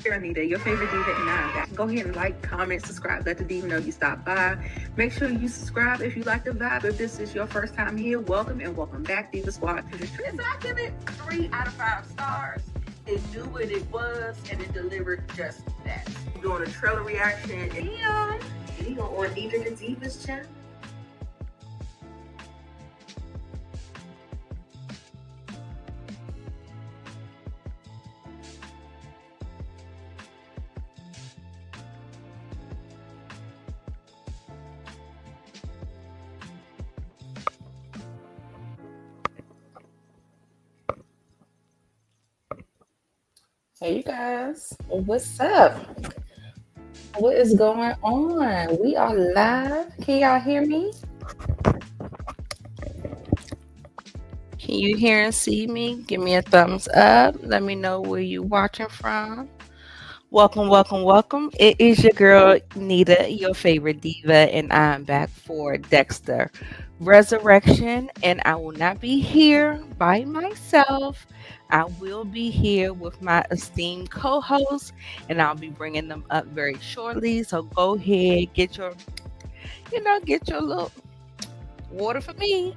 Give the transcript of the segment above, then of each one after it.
your Anita, your favorite diva, and I'm back. Go ahead and like, comment, subscribe. Let the diva know you stopped by. Make sure you subscribe if you like the vibe. If this is your first time here, welcome and welcome back, Diva Squad. So I give it 3 out of 5 stars. It knew what it was, and it delivered just that. I'm doing a trailer reaction, and Leon on Nita the Diva's channel. Hey you guys, what's up? What is going on? We are live. Can y'all hear me? Can you hear and see me? Give me a thumbs up. Let me know where you watching from. Welcome, welcome, welcome. It is your girl Nita, your favorite diva, and I'm back for Dexter Resurrection. And I will not be here by myself. I will be here with my esteemed co-hosts, and I'll be bringing them up very shortly. So go ahead, get your little water for me,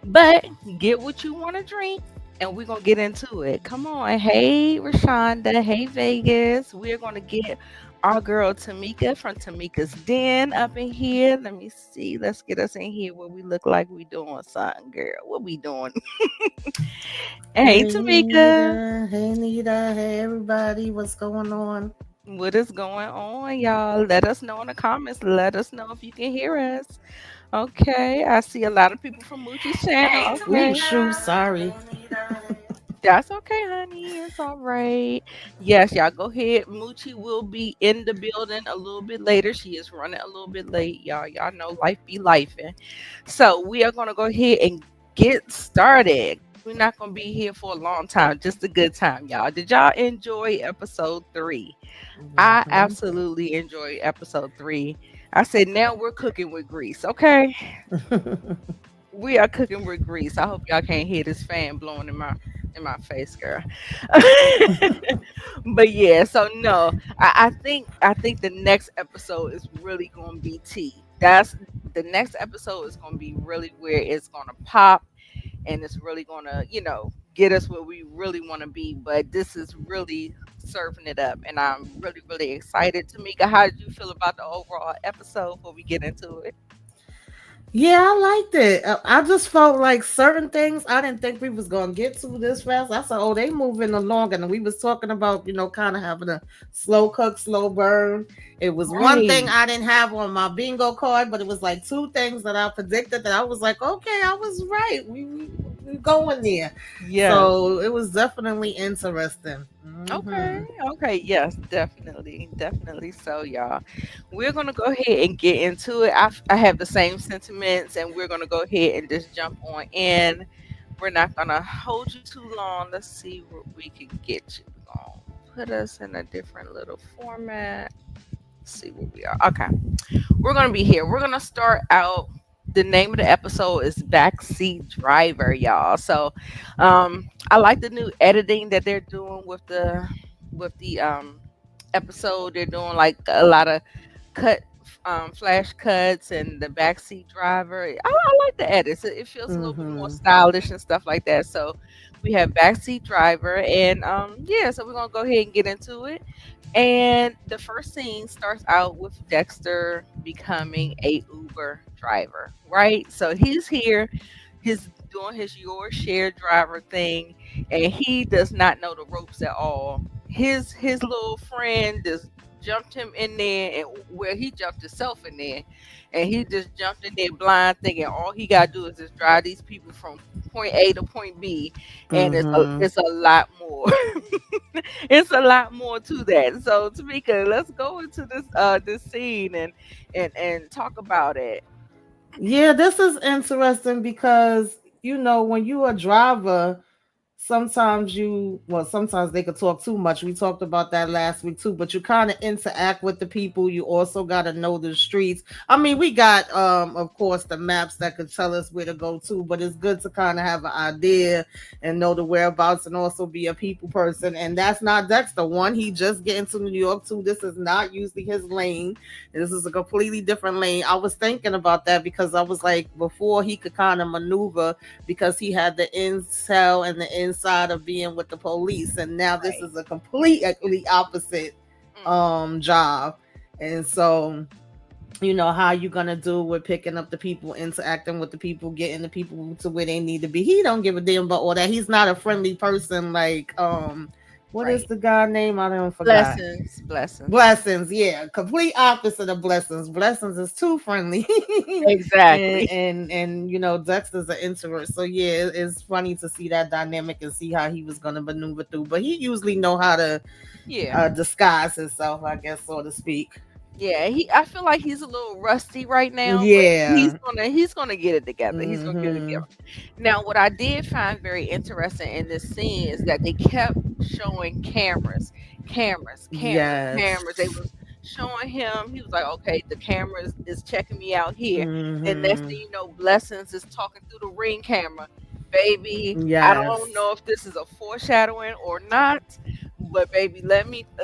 but get what you want to drink, and we're gonna get into it. Come on. Hey Rashonda, hey Vegas. We're gonna get our girl Tamika from Tamika's Den up in here. Let me see. Let's get us in here where we look like we doing something, girl. What we doing? Hey Tamika. Hey Nita, hey everybody, what's going on? What is going on, y'all? Let us know in the comments. Let us know if you can hear us. Okay, I see a lot of people from Moochie's channel. Ooh, Okay. shoot, sorry. That's okay, honey. It's all right. Yes, y'all go ahead. Moochie will be in the building a little bit later. She is running a little bit late, y'all. Y'all know life be lifing. So we are gonna go ahead and get started. We're not gonna be here for a long time, just a good time, y'all. Did y'all enjoy episode 3? I Mhm. absolutely enjoyed episode 3. I said now we're cooking with grease, okay? We are cooking with grease. I hope y'all can't hear this fan blowing in my face, girl. But yeah, so no, I think the next episode is really gonna be tea. That's the next episode is gonna be really where it's gonna pop, and it's really gonna, get us where we really wanna be. But this is really serving it up, and I'm really, really excited. Tamika, how did you feel about the overall episode before we get into it? Yeah, I liked it. I just felt like certain things I didn't think we was gonna get to this fast. I said, "Oh, they moving along," and we was talking about kind of having a slow cook, slow burn. It was one thing Right. I didn't have on my bingo card, but it was like two things that I predicted that I was like, "Okay, I was right. We going there." Yes. So it was definitely interesting. Okay, Hmm. okay, yes, definitely, definitely. So, y'all, we're gonna go ahead and get into it. I have the same sentiments, and we're gonna go ahead and just jump on in. We're not gonna hold you too long. Let's see what we can get you. We're gonna put us in a different little format. See where we are. Okay, we're gonna be here. We're gonna start out. The name of the episode is Backseat Driver, y'all. So, I like the new editing that they're doing with the episode. They're doing like a lot of cut flash cuts and the backseat driver. I like the edits. It feels a little bit more Hmm. stylish and stuff like that. So we have backseat driver, and yeah, so we're gonna go ahead and get into it. And the first scene starts out with Dexter becoming a Uber driver, right? So he's here, he's doing his your share driver thing, and he does not know the ropes at all. His little friend just jumped him in there, and where he jumped himself in there, and he just jumped in there blind, thinking all he gotta do is just drive these people from point A to point B, and it's a Hmm. it's a lot more. It's a lot more to that. So Tamika, let's go into this scene and talk about it. Yeah, this is interesting because when you a driver, sometimes they could talk too much. We talked about that last week too, but you kind of interact with the people. You also got to know the streets. I mean, we got of course the maps that could tell us where to go to, but it's good to kind of have an idea and know the whereabouts and also be a people person. And that's not Dexter. One, he just getting to New York. Two, this is not usually his lane. This is a completely different lane. I was thinking about that because I was like, before he could kind of maneuver because he had the intel and the inside of being with the police, and now this is a completely opposite job. And so, you know, how you gonna do with picking up the people, interacting with the people, getting the people to where they need to be. He don't give a damn about all that. He's not a friendly person like what is the guy name? I don't forgot. Blessings, yeah, complete opposite of Blessings. Blessings is too friendly. Exactly. and you know, Dexter's an introvert, so yeah, it's funny to see that dynamic and see how he was gonna maneuver through. But he usually know how to disguise himself, I guess, so to speak. Yeah, I feel like he's a little rusty right now, Yeah. but he's gonna get it together. He's gonna get it Mhm. together. Now, what I did find very interesting in this scene is that they kept showing cameras. Yes. They was showing him. He was like, "Okay, the camera is checking me out here." And next thing Mhm. you know, Blessings is talking through the Ring camera. Baby, I don't Yes. know if this is a foreshadowing or not, but baby,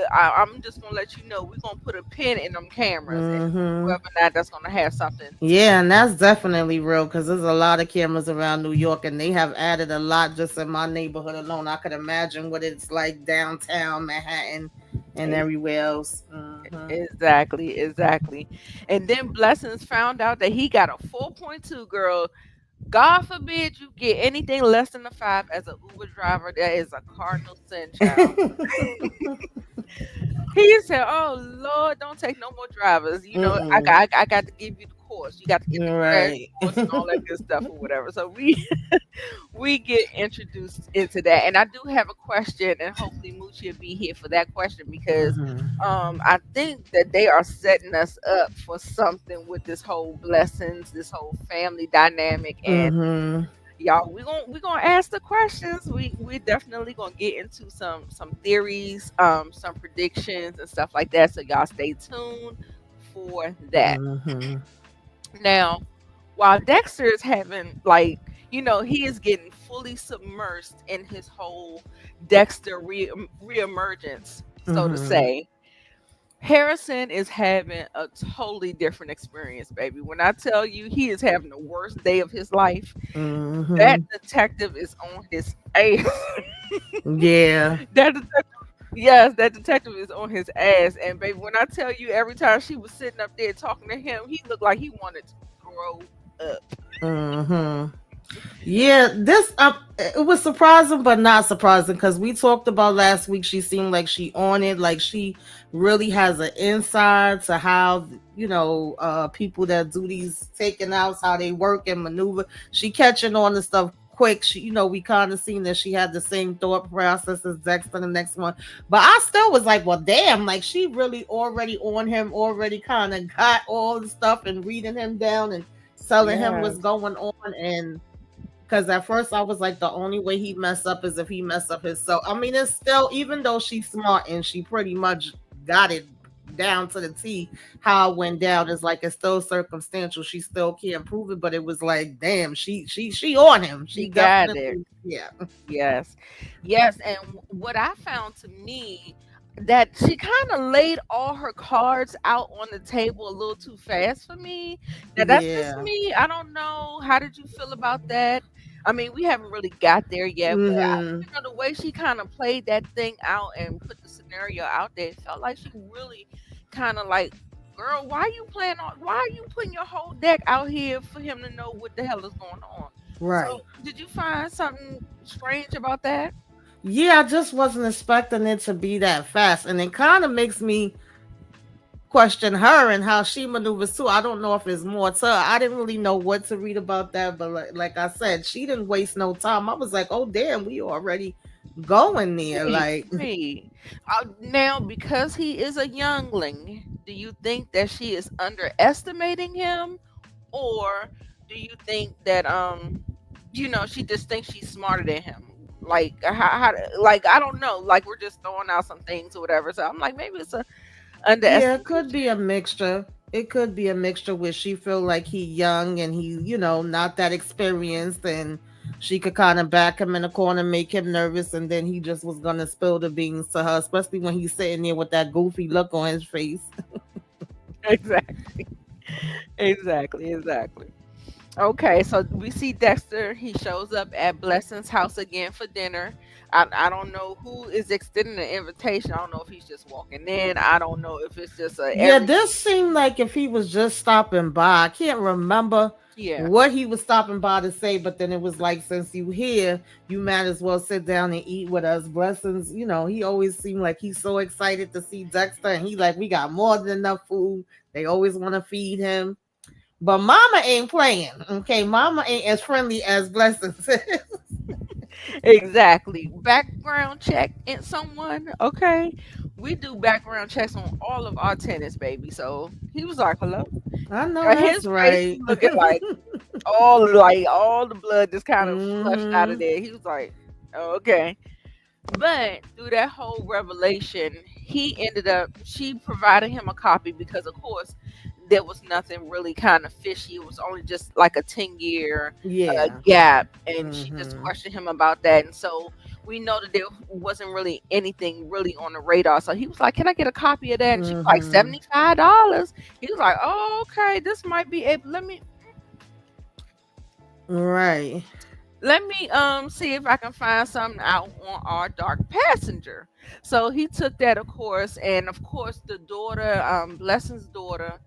I'm just gonna let you know we're gonna put a pin in them cameras, and Mhm. whether or not that's gonna have something to do. Yeah, and that's definitely real because there's a lot of cameras around New York, and they have added a lot just in my neighborhood alone. I could imagine what it's like downtown Manhattan and Ex- everywhere else. Mhm. Exactly. And then Blessings found out that he got a 4.2, girl. God forbid you get anything less than a 5 as an Uber driver. That is a cardinal sin, child. He said, "Oh Lord, don't take no more drivers. You know, Mm-mm. I got to give you the course. You got to get the crash Right. course and all that good stuff or whatever." So we get introduced into that, and I do have a question, and hopefully Moochie will be here for that question because Mhm. I think that they are setting us up for something with this whole Blessings, this whole family dynamic, and Mhm. y'all we gonna ask the questions. We definitely gonna get into some theories, some predictions and stuff like that, so y'all stay tuned for that. Mhm. Now, while Dexter is having, like, he is getting fully submersed in his whole Dexter reemergence, so to Mhm. say, Harrison is having a totally different experience, baby. When I tell you he is having the worst day of his life, that Mhm. detective is on his ass. Yeah. That detective, yes, that detective is on his ass. And baby, when I tell you, every time she was sitting up there talking to him, he looked like he wanted to grow up. Mhm. Yeah, this it was surprising but not surprising because we talked about last week. She seemed like she on it, like she really has an insight to how people that do these taking outs, how they work and maneuver. She catching on the stuff quick. She, we kind of seen that she had the same thought process as Dexter, the next one. But I still was like, well, damn, like she really already on him, already kind of got all the stuff and reading him down and telling him what's Yes. going on. And because at first I was like, the only way he mess up is if he mess up himself. I mean, it's still, even though she's smart and she pretty much got it down to the T, how it went down is like it's still circumstantial. She still can't prove it, but it was like, damn, she on him. She She got it. definitely, yeah. Yes. Yes. And what I found, to me, that she kind of laid all her cards out on the table a little too fast for me. Now, that's just Yeah. me. I don't know. How did you feel about that? I mean, we haven't really got there yet, but Hmm. the way she kind of played that thing out and put the scenario out there, it felt like she really kind of like, girl, why are you putting your whole deck out here for him to know what the hell is going on? So, Right. did you find something strange about that? Yeah, I just wasn't expecting it to be that fast. And it kind of makes me question her and how she maneuvers too. I don't know if it's more to her. I didn't really know what to read about that, but like I said, she didn't waste no time. I was like, oh damn, we already going there. Like, Right. Now, because he is a youngling, do you think that she is underestimating him, or do you think that she just thinks she's smarter than him? Like how like I don't know. Like we're just throwing out some things or whatever. So I'm like, maybe it's a Yeah, it could be a underestimation. mixture. It could be a mixture where she feel like he young and he, not that experienced, and she could kind of back him in the corner, make him nervous, and then he just was gonna spill the beans to her, especially when he's sitting there with that goofy look on his face. Exactly. Exactly. Okay, so we see Dexter. He shows up at Blessing's house again for dinner. I don't know who is extending the invitation. I don't know if he's just walking in. I don't know if it's just a Yeah, every. this seemed like if he was just stopping by. I can't remember Yeah, what he was stopping by to say, but then it was like, since you here, you might as well sit down and eat with us. Blessings, he always seemed like he's so excited to see Dexter, and he like, we got more than enough food. They always want to feed him. But Mama ain't playing. Okay, Mama ain't as friendly as Blessings. exactly. Background check in someone. Okay, we do background checks on all of our tenants, baby. So he was like, "Hello." I know that's His face right. was looking like all the blood just kind of flushed out of Mhm. there. He was like, oh, okay. But through that whole revelation, she provided him a copy because, of course, there was nothing really kind of fishy. It was only just like a 10-year Yeah. gap. And she just Mhm. questioned him about that. And so we know that there wasn't really anything really on the radar. So he was like, can I get a copy of that? And she was like, Mhm. $75. He was like, oh, okay, this might be able. Right. Let me see if I can find something out on our dark passenger. So he took that, of course, and of course the daughter, Blessing's daughter,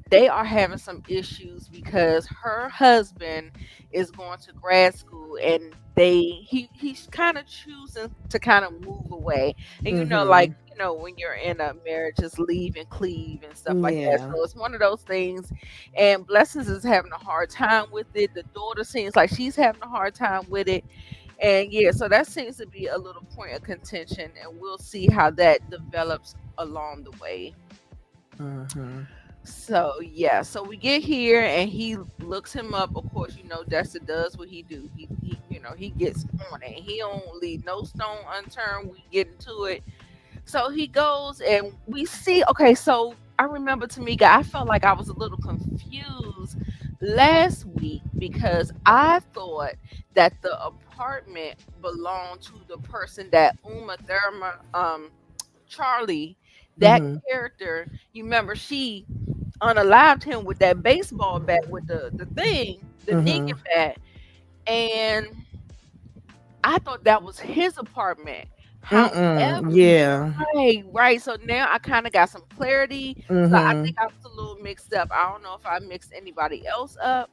they are having some issues because her husband is going to grad school, and he's kind of choosing to kind of move away. And like Mhm. when you're in a marriage, just leave and cleave and stuff like that. Yeah. So it's one of those things. And Blessings is having a hard time with it. The daughter seems like she's having a hard time with it. And yeah, so that seems to be a little point of contention, and we'll see how that develops along the way. Mhm. So yeah, so we get here and he looks him up. Of course, Dexter does what he do. He gets on it. He don't leave no stone unturned. We get into it. So he goes and we see. Okay, so I remember, Tamika, I felt like I was a little confused last week because I thought that the apartment belonged to the person that Uma Thurman, Charlie, that Mhm. character. You remember she unalived him with that baseball bat with the thing, the Mhm. Negan bat, and I thought that was his apartment. Mm-mm. However, Yeah. right. So now I kind of got some clarity. So I think Mhm. I was a little mixed up. I don't know if I mixed anybody else up,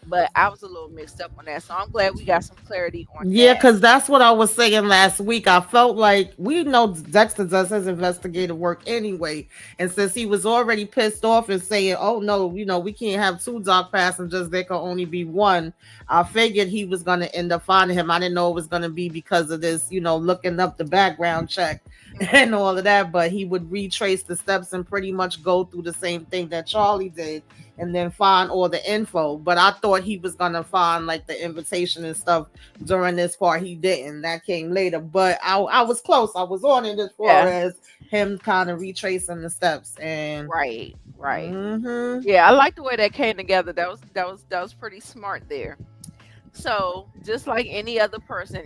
but I was a little mixed up on that. So I'm glad we got some clarity on Yeah, that. because that's what I was saying last week. I felt like we know Dexter does his investigative work anyway. And since he was already pissed off and saying, oh no, we can't have two dark passengers, there can only be one. I figured he was going to end up finding him. I didn't know it was going to be because of this, looking up the background check Mhm. and all of that. But he would retrace the steps and pretty much go through the same thing that Charlie did and then find all the info. But I thought he was going to find like the invitation and stuff during this part. He didn't. That came later, but I was close. I was on it as far Yeah, as him kind of retracing the steps. And right. mm-hmm. Yeah, I like the way that came together. That was pretty smart there. So, just like any other person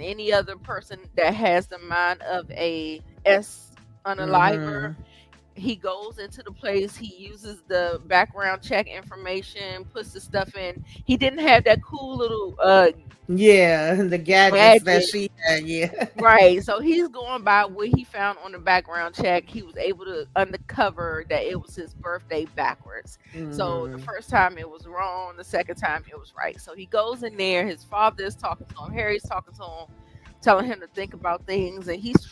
that has the mind of a S unaliver, Mm-hmm. he goes into the place, he uses the background check information, puts the stuff in. He didn't have that cool little Yeah, the gadgets that gadget. she had. Yeah. Right. So he's going by what he found on the background check. He was able to uncover that it was his birthday backwards. So the Mm-hmm. first time it was wrong, the second time it was right. So he goes in there, his father is talking to him, Harry's talking to him, telling him to think about things, and his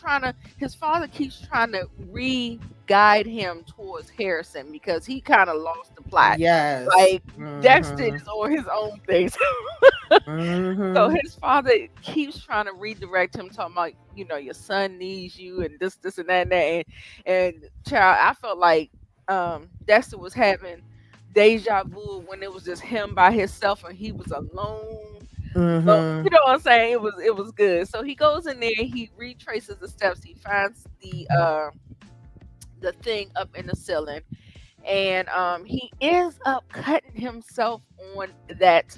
father keeps trying to re-guide him towards Harrison because he kind of lost the plot. Yes. Like Dexter Mm-hmm. is on his own thing. So Mm-hmm. his father keeps trying to redirect him, talking about, your son needs you and this and that and that. And child, I felt like Dexter was having deja vu when it was just him by himself and he was alone. But you Mm-hmm. know what I'm saying? It was good. So he goes in there, he retraces the steps, he finds the thing up in the ceiling, and he ends up cutting himself on that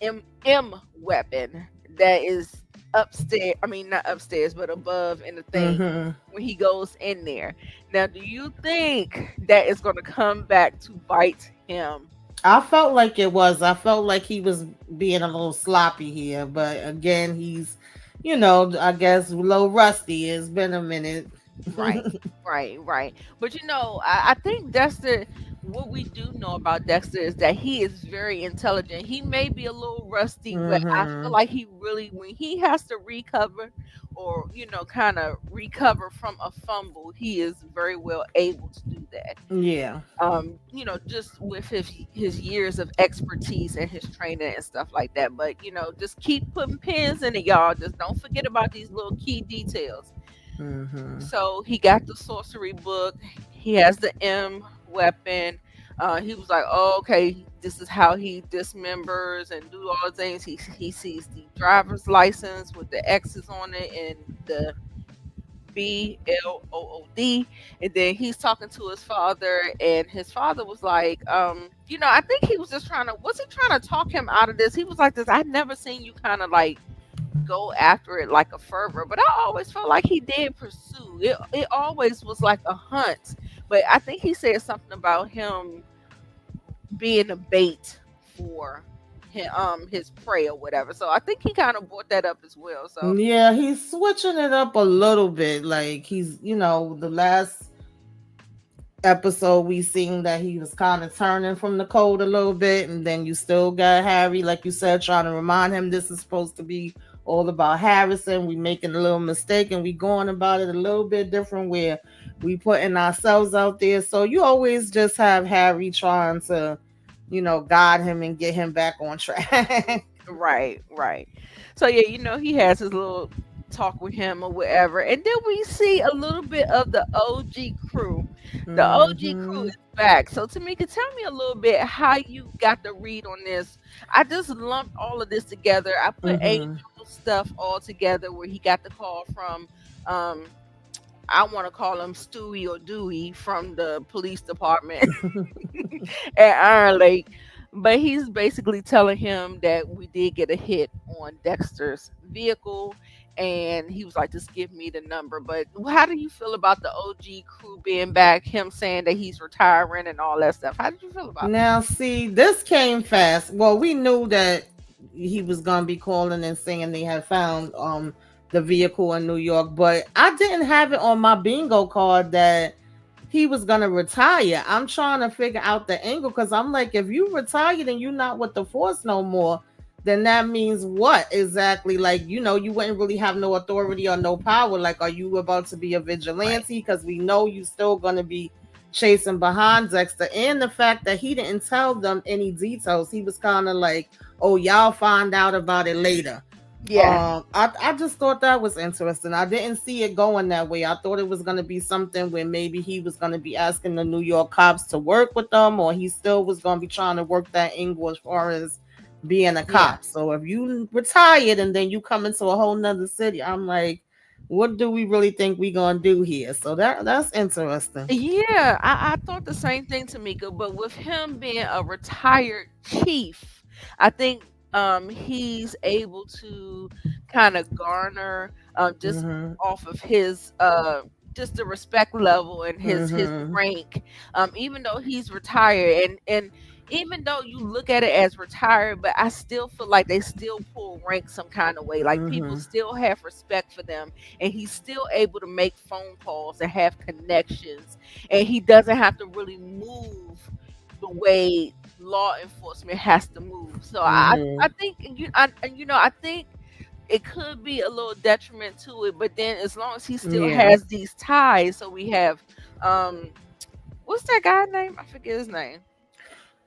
M weapon that is upstairs. I mean, not upstairs, but above in the thing Mm-hmm. when he goes in there. Now, do you think that is going to come back to bite him? I felt like it was. I felt like he was being a little sloppy here, but again, he's, I guess a little rusty. It's been a minute. Right, right. But I think Dexter, what we do know about Dexter is that he is very intelligent. He may be a little rusty, but I feel Mm-hmm. like he really, when he has to recover or, kind of recover from a fumble, he is very well able to do that. Yeah. Just with his years of expertise and his training and stuff like that. But, just keep putting pins in it, y'all. Just don't forget about these little key details. Mm-hmm. So he got the sorcery book. He has the M weapon. He was like, "Oh, okay, this is how he dismembers and do all the things." He sees the driver's license with the X's on it and the BLOOD, and then he's talking to his father, and his father was like, I think he was just was he trying to talk him out of this? He was like, "This, I've never seen you kind of like go after it like a fervor," but I always felt like he did pursue it. It always was like a hunt, but I think he said something about him being a bait for his prey or whatever. So I think he kind of brought that up as well. So Yeah, he's switching it up a little bit. Like he's, the last episode we seen that he was kind of turning from the code a little bit, and then you still got Harry, like you said, trying to remind him this is supposed to be all about Harrison. We making a little mistake and we going about it a little bit different where we putting ourselves out there. So you always just have Harry trying to, guide him and get him back on track. right. So yeah, he has his little talk with him or whatever, and then we see a little bit of the OG crew. The OG crew Mm-hmm. is back. So Tamika, tell me a little bit how you got the read on this. I just lumped all of this together. I put Angel Mm-hmm. stuff all together where he got the call from I want to call him Stewie or Dewey from the police department at Iron Lake. But he's basically telling him that we did get a hit on Dexter's vehicle. And he was like, just give me the number. But how do you feel about the OG crew being back? Him saying that he's retiring and all that stuff. How did you feel about Now, see, this came fast. Well, we knew that he was gonna be calling and saying they had found the vehicle in New York, but I didn't have it on my bingo card that he was gonna retire. I'm trying to figure out the angle because I'm like, if you retired and you're not with the force no more, then that means what exactly? Like, you wouldn't really have no authority or no power. Like, are you about to be a right? vigilante? Because we know you still gonna be chasing behind Dexter, and the fact that he didn't tell them any details. He was kind of like, "Oh, y'all find out about it later." Yeah. I just thought that was interesting. I didn't see it going that way. I thought it was going to be something where maybe he was going to be asking the New York cops to work with them, or he still was going to be trying to work that angle as far as being a Yeah. cop. So if you retired and then you come into a whole nother city, I'm like, what do we really think we gonna do here? So that's interesting. Yeah, I thought the same thing, Tamika, but with him being a retired chief, I think he's able to kind of garner just Mm-hmm. off of his just the respect level and his Mm-hmm. rank. Even though he's retired and even though you look at it as retired, but I still feel like they still pull rank some kind of way. Like people Mm-hmm. still have respect for them, and he's still able to make phone calls and have connections, and he doesn't have to really move the way law enforcement has to move. So I Mm-hmm. think I think it could be a little detriment to it, but then as long as he still Yeah. has these ties, so we have um what's that guy name? I forget his name.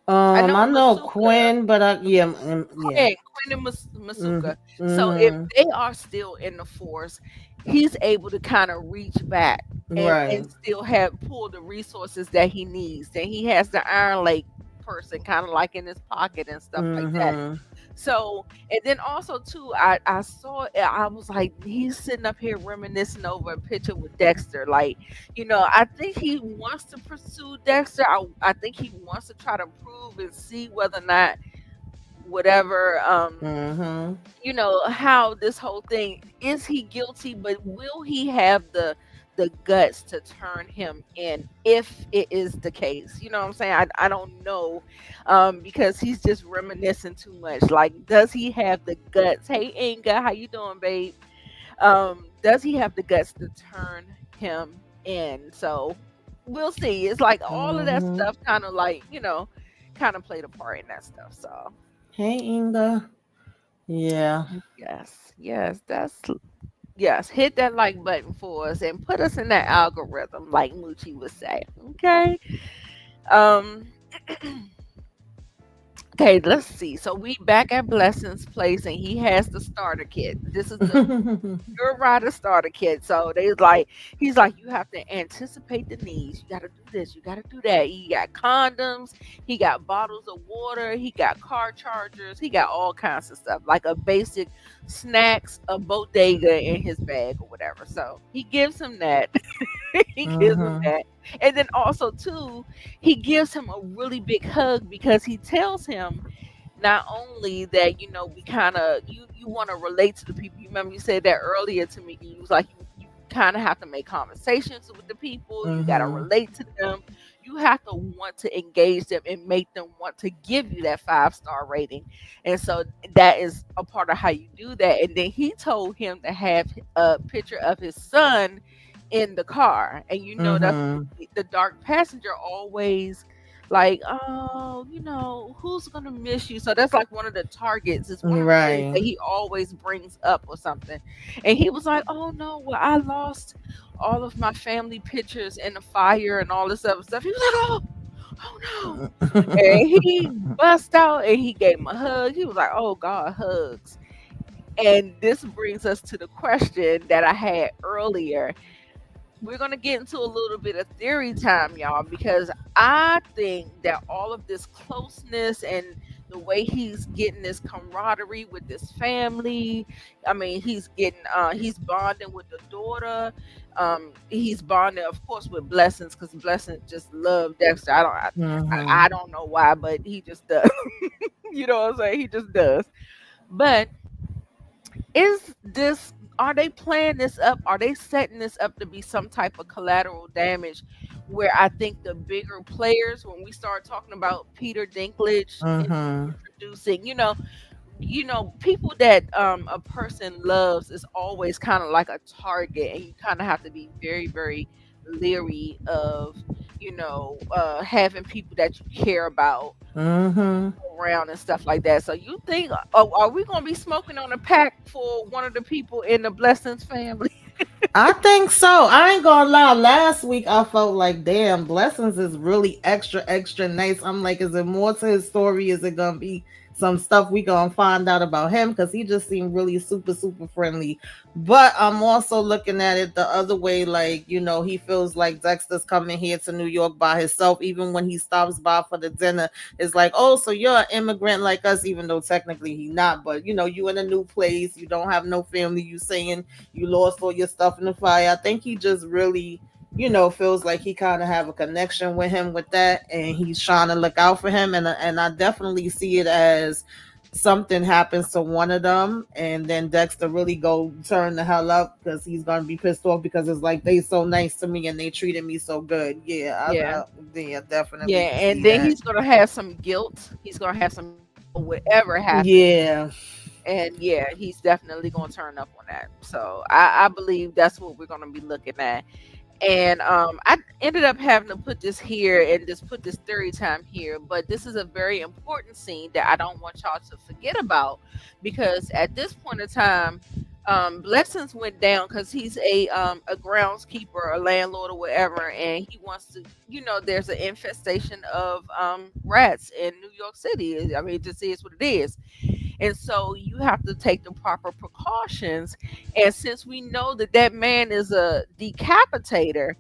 I know I know Masuka. Quinn, but yeah. Quinn and Mm-hmm. Masuka. So if Mm-hmm. they are still in the force, he's able to kind of reach back and Right. still have pull the resources that he needs. Then he has the Iron Lake person kind of like in his pocket and stuff like that. Mm-hmm. So, and then also too, I saw it, I was like, he's sitting up here reminiscing over a picture with Dexter. Like, I think he wants to pursue Dexter. I think he wants to try to prove and see whether or not whatever Mm-hmm. how this whole thing, is he guilty, but will he have the guts to turn him in if it is the case? You know what I'm saying? I don't know, because he's just reminiscing too much. Like, does he have the guts? Hey, Inga, how you doing, babe? Does he have the guts to turn him in? So we'll see. It's like all of that Mm-hmm. stuff kind of like, kind of played a part in that stuff. So Hey, Inga. Yeah. yes, hit that like button for us and put us in that algorithm, like Moochie would say. Okay. Um. Okay, let's see. So we back at Blessing's place, and he has the starter kit. This is the your rider starter kit. So he's like, you have to anticipate the needs. You got to do this. You got to do that. He got condoms. He got bottles of water. He got car chargers. He got all kinds of stuff, like a basic snacks, a bodega in his bag or whatever. So he gives him that. He gives him Mm-hmm. that. And then also too, he gives him a really big hug because he tells him not only that we kind of you want to relate to the people. You remember you said that earlier to me. You was like you kind of have to make conversations with the people. You got to Mm-hmm. relate to them. You have to want to engage them and make them want to give you that 5-star rating. And so that is a part of how you do that. And then he told him to have a picture of his son in the car. And that's Mm-hmm. the dark passenger always like, oh, who's gonna miss you? So that's like one of the targets. It's one of the things Right. that he always brings up or something. And he was like, oh no, well, I lost all of my family pictures in the fire and all this other stuff. He was like, oh no. And he bust out and he gave him a hug. He was like, oh God, hugs. And this brings us to the question that I had earlier. We're going to get into a little bit of theory time, y'all, because I think that all of this closeness and the way he's getting this camaraderie with this family, I mean, he's bonding with the daughter. He's bonding, of course, with Blessings, because Blessings just love Dexter. I Mm-hmm. don't know why, but he just does. You know what I'm saying? He just does. But is this are they playing this up? Are they setting this up to be some type of collateral damage where I think the bigger players, when we start talking about Peter Dinklage Mm-hmm. introducing, people that a person loves is always kind of like a target, and you kind of have to be very, very leery of, having people that you care about Mm-hmm. around and stuff like that. So you think, are we gonna be smoking on a pack for one of the people in the Blessings family? I think so. I ain't gonna lie. Last week I felt like, damn, Blessings is really extra, extra nice. I'm like, is it more to his story? Is it gonna be some stuff we gonna find out about him? Because he just seemed really super, super friendly. But I'm also looking at it the other way, like, he feels like Dexter's coming here to New York by himself, even when he stops by for the dinner. It's like, oh, so you're an immigrant like us, even though technically he not. But you in a new place, you don't have no family. You saying you lost all your stuff in the fire. I think he just really, feels like he kind of have a connection with him with that, and he's trying to look out for him. And I definitely see it as something happens to one of them, and then Dexter really go turn the hell up because he's gonna be pissed off because it's like they so nice to me and they treated me so good. Yeah, Yeah, yeah, definitely yeah, can and see then that. he's gonna have some guilt. He's gonna have some whatever happened, Yeah. and yeah, he's definitely gonna turn up on that. So I believe that's what we're gonna be looking at. And I ended up having to put this here and just put this theory time here, but this is a very important scene that I don't want y'all to forget about, because at this point in time, Blessings went down because he's a groundskeeper, a landlord, or whatever, and he wants to, there's an infestation of rats in New York City. I mean, it just is what it is. And so you have to take the proper precautions. And since we know that that man is a decapitator,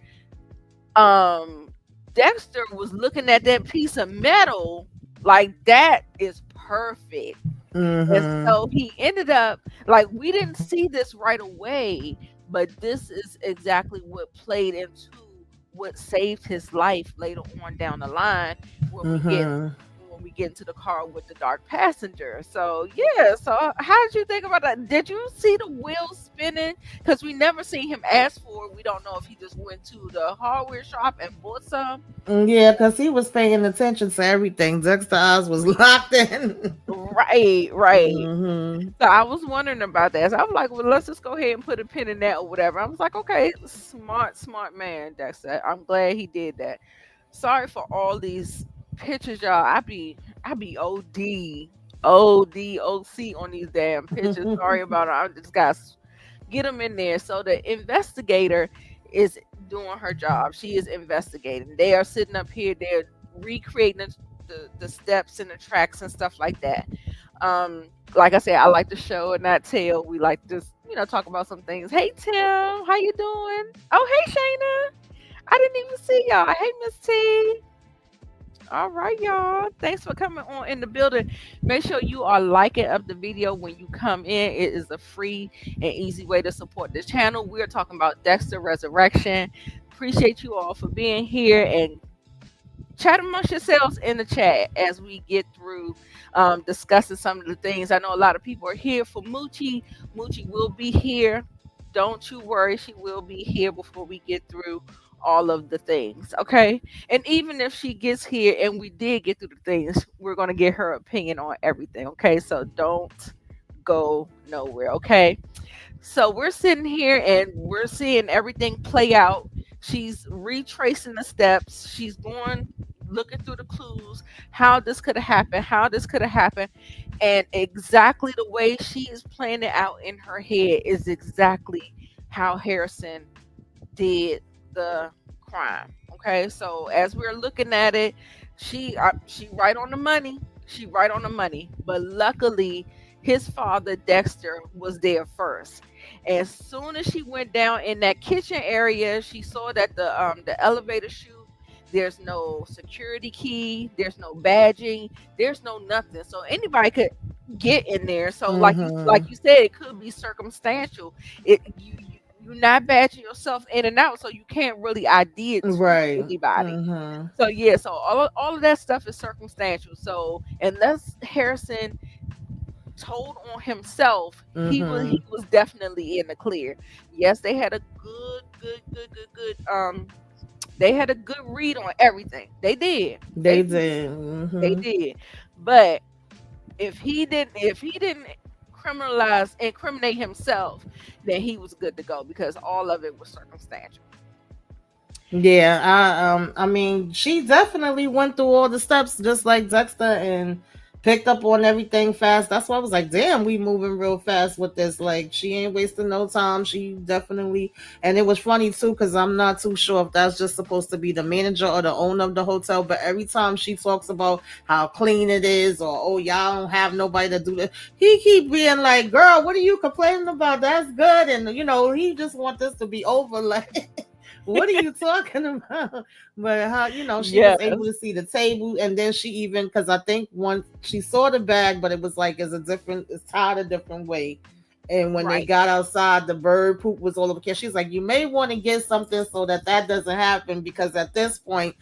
um, Dexter was looking at that piece of metal like that is perfect. And Mm-hmm. so he ended up like we didn't see this right away, but this is exactly what played into what saved his life later on down the line when we get Mm-hmm. into the car with the dark passenger. So yeah, so how did you think about that? Did you see the wheels spinning? Because we never seen him ask for it. We don't know if he just went to the hardware shop and bought some. Yeah, because he was paying attention to everything. Dexter Oz was locked in. Right, right. Mm-hmm. So I was wondering about that. So I was like, well, let's just go ahead and put a pin in that or whatever. I was like, okay, smart man, Dexter. I'm glad he did that. Sorry for all these pictures, y'all. I be OC on these damn pictures. Sorry about it. I just got get them in there. So the investigator is doing her job. She is investigating. They are sitting up here. They're recreating the steps and the tracks and stuff like that. Like I said, I like to show and not tell. We like to just talk about some things. Hey Tim, how you doing? Oh hey Shayna, I didn't even see y'all. Hey Miss T. All right, y'all. Thanks for coming on in the building. Make sure you are liking up the video when you come in. It is a free and easy way to support this channel. We're talking about Dexter Resurrection. Appreciate you all for being here and chat amongst yourselves in the chat as we get through discussing some of the things. I know a lot of people are here for Moochie. Moochie will be here. Don't you worry, she will be here before we get through all of the things, okay? And even if she gets here and we did get through the things, we're going to get her opinion on everything, okay? So don't go nowhere, okay? So we're sitting here and we're seeing everything play out. She's retracing the steps. She's going looking through the clues, how this could have happened, how this could have happened. And exactly the way she is playing it out in her head is exactly how Harrison did the crime. Okay, so as we're looking at it, she right on the money. She right on the money. But luckily, his father Dexter was there first. As soon as she went down in that kitchen area, she saw that the elevator chute. There's no security key. There's no badging. There's no nothing. So anybody could get in there. So like you said, it could be circumstantial. You're not badging yourself in and out, so you can't really ID it to Right. anybody. Mm-hmm. So yeah, so all of that stuff is circumstantial. So unless Harrison told on himself, he was definitely in the clear. Yes, they had a good they had a good read on everything. They did. They did. Mm-hmm. They did. But if he didn't incriminate himself, then he was good to go because all of it was circumstantial. Yeah, I mean, she definitely went through all the steps just like Dexter and picked up on everything fast. That's why I was like, damn, we moving real fast with this. Like, she ain't wasting no time. She definitely, and it was funny too, because I'm not too sure if that's just supposed to be the manager or the owner of the hotel, but every time she talks about how clean it is or, oh, y'all don't have nobody to do this, he keep being like, girl, what are you complaining about? That's good. And, he just want this to be over. Like, what are you talking about? But how, she was able to see the table, and then she even, because I think once she saw the bag, but it was like it's tied a different way. And when they got outside, the bird poop was all over here. She's like, you may want to get something so that doesn't happen, because at this point,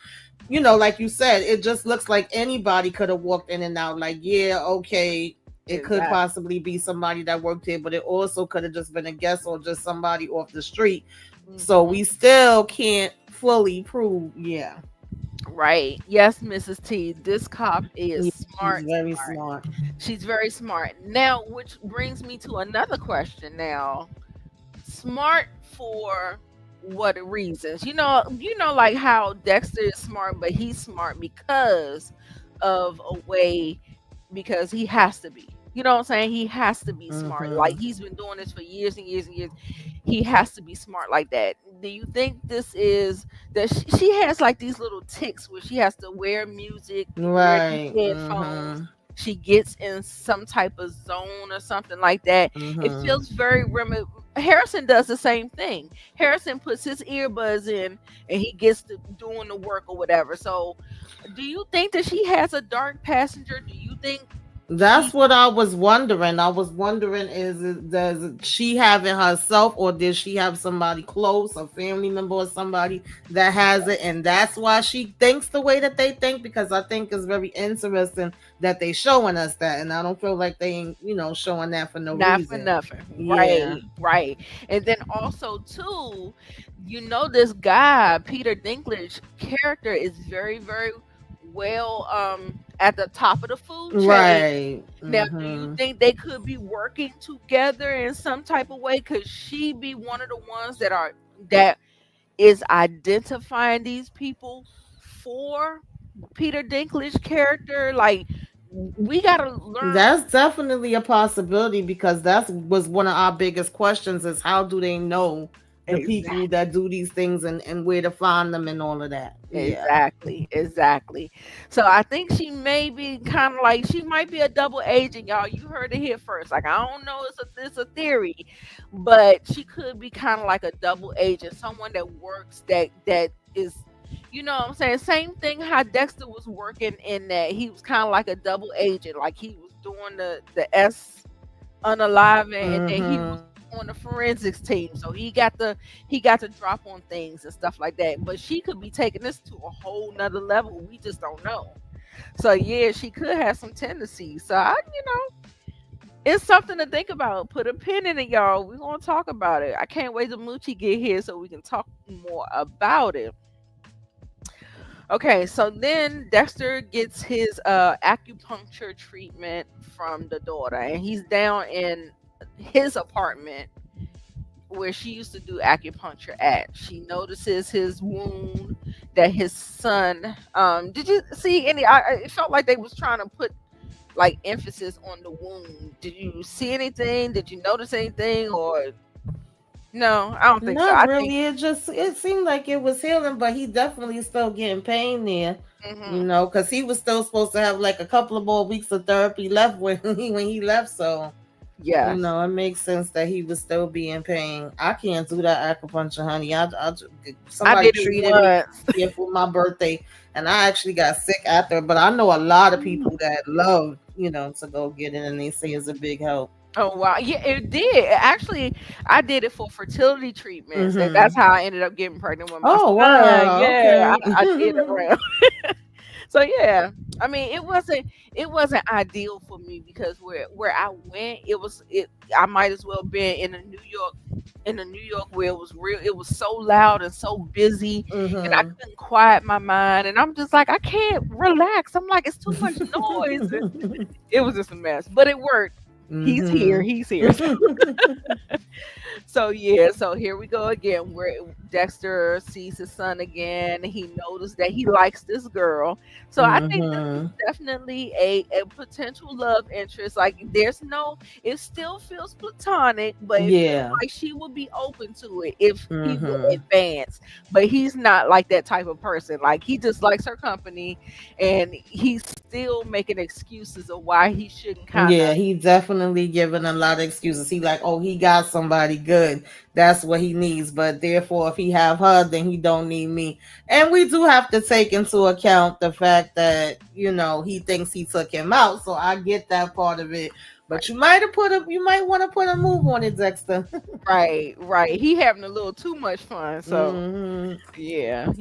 like you said, it just looks like anybody could have walked in and out. Like, yeah, okay, it could possibly be somebody that worked here, but it also could have just been a guest or just somebody off the street. So we still can't fully prove. Yeah. Right. Yes, Mrs. T. This cop is smart. She's very smart. She's very smart. Now, which brings me to another question. Now, smart for what reasons? Like how Dexter is smart, but he's smart because he has to be. You know what I'm saying? He has to be smart. Like, he's been doing this for years and years and years. He has to be smart like that. Do you think this is that she has like these little tics where she has to wear music, wear headphones? She gets in some type of zone or something like that. It feels very Harrison does the same thing. Harrison puts his earbuds in and he gets to doing the work or whatever. So do you think that she has a dark passenger? Do you think That's what I was wondering. I was wondering, does she have it herself, or did she have somebody close, a family member or somebody that has it, and that's why she thinks the way that they think? Because I think it's very interesting that they showing us that, and I don't feel like they ain't, showing that for no Not for reason. nothing. Yeah. Right, right. And then also too, this guy, Peter Dinklage character is very, very well at the top of the food chain. Right. Now, do you think they could be working together in some type of way? Could she be one of the ones that is identifying these people for Peter Dinklage character? Like, we gotta learn. That's definitely a possibility, because that was one of our biggest questions, is how do they know the people that do these things, and where to find them and all of that. Yeah. Exactly. So I think she may be kind of like, she might be a double agent, y'all. You heard it here first. Like, I don't know, it's a theory, but she could be kind of like a double agent, someone that works that is, you know what I'm saying? Same thing how Dexter was working, in that he was kind of like a double agent, like he was doing the S unaliving, and then he was on the forensics team, so he got to drop on things and stuff like that. But she could be taking this to a whole nother level. We just don't know. So yeah, she could have some tendencies. So it's something to think about. Put a pin in it, y'all. We're gonna talk about it. I can't wait till Moochie get here so we can talk more about it. Okay, so then Dexter gets his acupuncture treatment from the daughter, and he's down in his apartment where she used to do acupuncture at. She notices his wound that his son. Did you see any? It felt like they was trying to put like emphasis on the wound. Did you see anything? Did you notice anything? Or no? I don't think so. Not really. It seemed like it was healing, but he definitely is still getting pain there. Because he was still supposed to have like a couple of more weeks of therapy left when he left. So yeah, it makes sense that he would still be in pain. I can't do that acupuncture, honey. Somebody treated me for my birthday, and I actually got sick after. But I know a lot of people that love, to go get it, and they say it's a big help. Oh wow, yeah, it did. Actually, I did it for fertility treatments, and that's how I ended up getting pregnant with my son. Wow, yeah, okay. I did it around. So yeah, I mean, it wasn't ideal for me, because where I went, I might as well been in the New York where it was so loud and so busy, and I couldn't quiet my mind, and I'm just like, I can't relax. I'm like, it's too much noise. It was just a mess, but it worked. He's here. So yeah, so here we go again, where Dexter sees his son again. He noticed that he likes this girl. So I think this is definitely a potential love interest. Like, it still feels platonic, but it feels like she would be open to it if he would advance. But he's not like that type of person. Like, he just likes her company, and he's still making excuses of why he shouldn't he definitely giving a lot of excuses. He like, oh, he got somebody good. That's what he needs. But therefore, if he have her, then he don't need me. And we do have to take into account the fact that, he thinks he took him out. So I get that part of it. But you might want to put a move on it, Dexter. Right. He having a little too much fun. So yeah.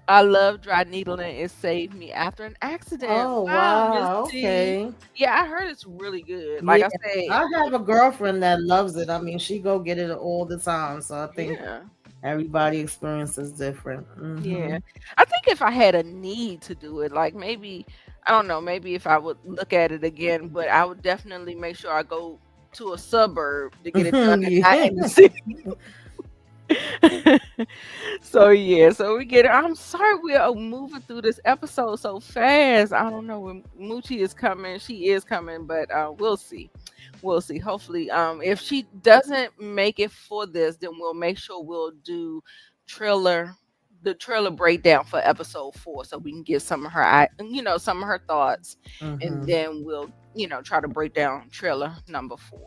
I love dry needling. It saved me after an accident. Oh wow. Okay. Yeah, I heard it's really good. Like I said, I have a girlfriend that loves it. I mean, she go get it all the time. So I think everybody experience is different. Yeah. I think if I had a need to do it, like maybe, I don't know, maybe if I would look at it again, but I would definitely make sure I go to a suburb to get it done, and not in the city. So we get it. I'm sorry we are moving through this episode so fast. I don't know when Moochie is coming. She is coming, but we'll see. Hopefully, if she doesn't make it for this, then we'll make sure we'll do the trailer breakdown for episode 4, so we can get some of her thoughts, and then we'll try to break down trailer number 4.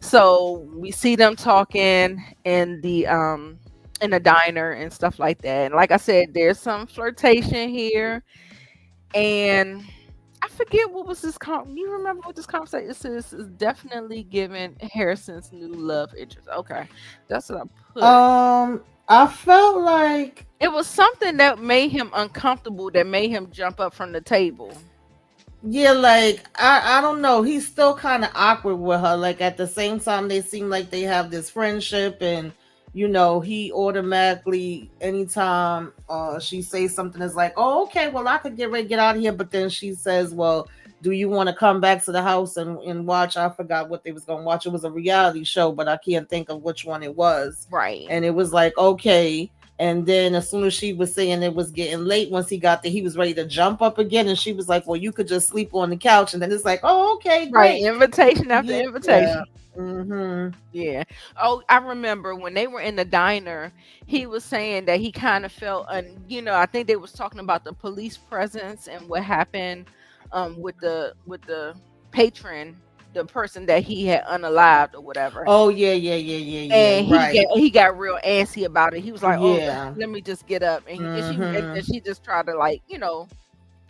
So we see them talking in the diner and stuff like that, and like I said, there's some flirtation here, and I forget what was this you remember what this conversation is? This is definitely giving Harrison's new love interest. Okay. That's what I put. I felt like It was something that made him uncomfortable, that made him jump up from the table. yeah, like I don't know. He's still kind of awkward with her. Like at the same time, they seem like they have this friendship, and he automatically anytime she says something is like, oh, okay, well I could get ready to get out of here, but then she says, well, do you want to come back to the house and watch? I forgot what they was gonna watch. It was a reality show, but I can't think of which one it was. Right. And it was like, okay. And then as soon as she was saying it was getting late, once he got there, he was ready to jump up again. And she was like, well, you could just sleep on the couch. And then it's like, oh, okay, great. Right. Invitation after invitation. Mm-hmm. Yeah. Oh, I remember when they were in the diner, he was saying that he kind of felt, I think they was talking about the police presence and what happened with the patron, the person that he had unalived or whatever. Oh yeah. And right. he got real antsy about it. He was like, Yeah. "Oh, let me just get up," and she just tried to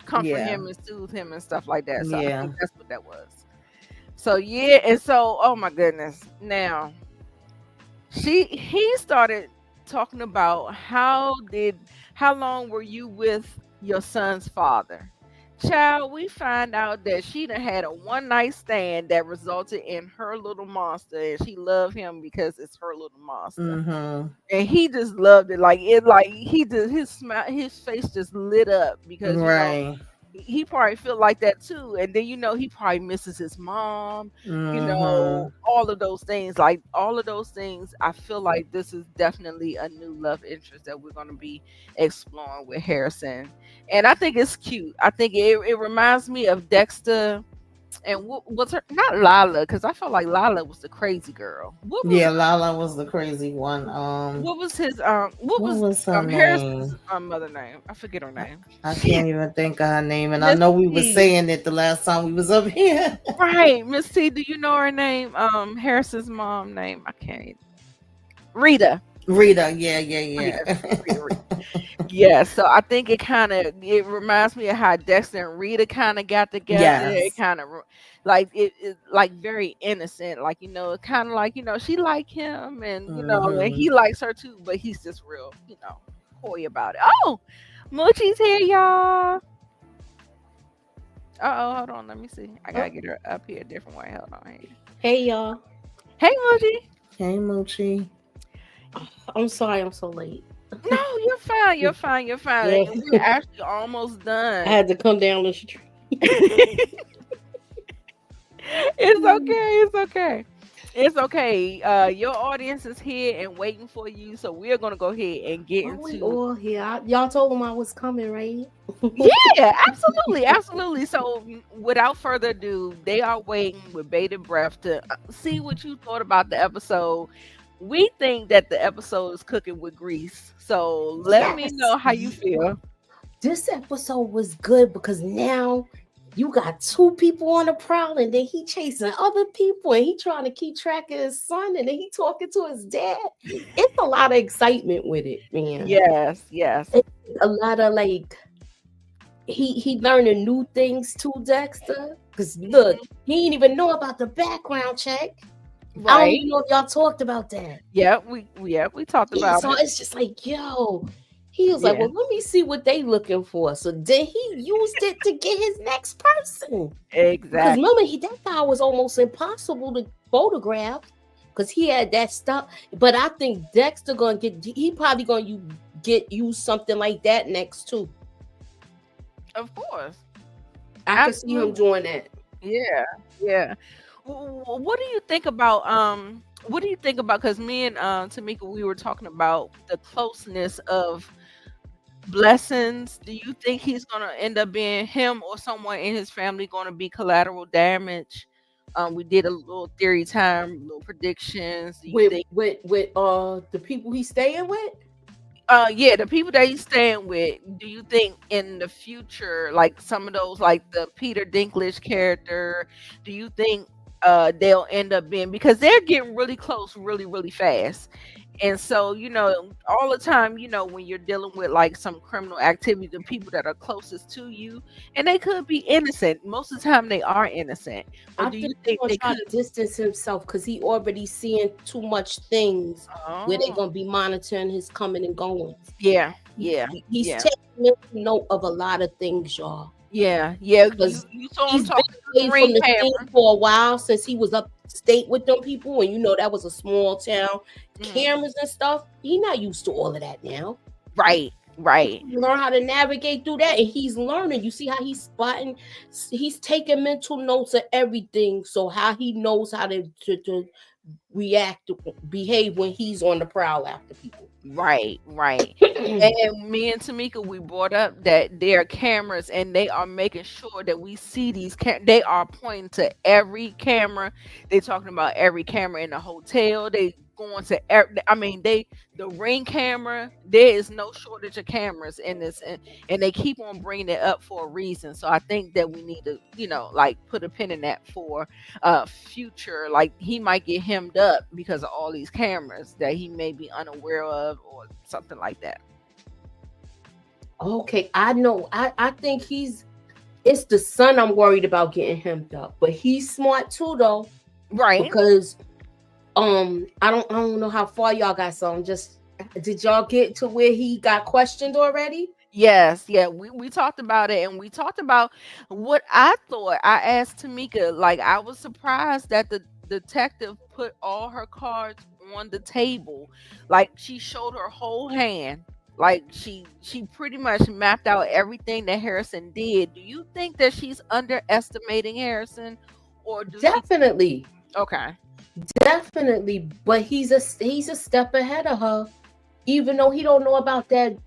comfort him and soothe him and stuff like that. So I think that's what that was. So yeah, and so oh my goodness, now he started talking about how long were you with your son's father? Child, we find out that she done had a one-night stand that resulted in her little monster, and she loved him because it's her little monster. Mm-hmm. And he just loved it. He just his face just lit up because right. He probably feel like that too. And then he probably misses his mom, all of those things. Like all of those things, I feel like this is definitely a new love interest that we're going to be exploring with Harrison. And I think it's cute. I think it reminds me of Dexter. And what was her, not Lala, because I felt like Lala was the crazy girl. Lala was the crazy one. What was his what was her Harrison's mother name? I forget her name. I can't even think of her name, and I know we were saying it the last time we was up here. Right, Miss T, do you know her name? Harrison's mom name. I can't. Rita, yeah. Rita. Yeah, so I think it reminds me of how Dexter and Rita kind of got together. Yes. It kind of it like very innocent, it's kind of like she like him, and and he likes her too, but he's just real coy about it. Oh, Moochie's here, y'all. Hold on, let me see. I gotta get her up here a different way. Hold on. Hey y'all. Hey Moochie. Hey Moochie. I'm sorry I'm so late. No, you're fine. You're fine. Yeah. We're actually almost done. I had to come down the street. It's okay. Your audience is here and waiting for you, so we're gonna go ahead and get into. Oh yeah, y'all told them I was coming, right? Yeah, absolutely. So, without further ado, they are waiting with bated breath to see what you thought about the episode. We think that the episode is cooking with grease. So let me know how you feel. This episode was good because now you got two people on the prowl, and then he chasing other people, and he trying to keep track of his son, and then he talking to his dad. It's a lot of excitement with it, man. Yes. It's a lot of he learning new things too, Dexter. Because look, he didn't even know about the background check. Right. I don't even know if y'all talked about that. Yeah, we talked about so it. It's just like, yo, he was like, well, let me see what they looking for. So then he used it to get his next person. Exactly. Because remember, that guy was almost impossible to photograph because he had that stuff. But I think Dexter he probably gonna use something like that next too. Of course. I can see him doing that. Yeah. What do you think about because me and Tamika, we were talking about the closeness of Blessings. Do you think he's gonna end up being him or someone in his family gonna be collateral damage? We did a little theory time, little predictions. With the people he's staying with? Yeah, the people that he's staying with. Do you think in the future, like some of those, like the Peter Dinklage character, do you think they'll end up being, because they're getting really close really fast, And so, all the time, when you're dealing with like some criminal activity, the people that are closest to you, and they could be innocent. Most of the time, they are innocent. But I do think you he's think gonna they try could? to distance himself because he already seeing too much things where they're Oh, gonna be monitoring his coming and going. yeah, yeah, He's yeah, taking mental note of a lot of things, y'all. yeah, yeah. You Because you saw him he's been talking to the away from ring the scene camera. for a while since he was upstate with them people, and that was a small town. Mhm. Cameras and stuff. He not used to all of that now. Right, right, You learn how to navigate through that, and he's learning. You see how he's spotting, he's taking mental notes of everything, so how he knows how to react, behave when he's on the prowl after people. right, right. And me and Tamika, we brought up that there are cameras, and they are making sure that we see these. They are pointing to every camera. They're talking about every camera in the hotel. They going to. The ring camera. There is no shortage of cameras in this, and they keep on bringing it up for a reason. So I think that we need to, like put a pin in that for future. Like he might get hemmed up because of all these cameras that he may be unaware of, or something like that. Okay, I know. I think it's the son I'm worried about getting hemmed up, but he's smart too though, Right. because I don't know how far y'all got. So did y'all get to where he got questioned already? Yes, yeah, we talked about it, and we talked about what I thought. I asked Tamika, like, I was surprised that the detective put all her cards on the table. Like, she showed her whole hand. Like, she pretty much mapped out everything that Harrison did. Do you think that she's underestimating Harrison, or do Definitely, Okay. definitely. But he's a step ahead of her, even though he don't know about that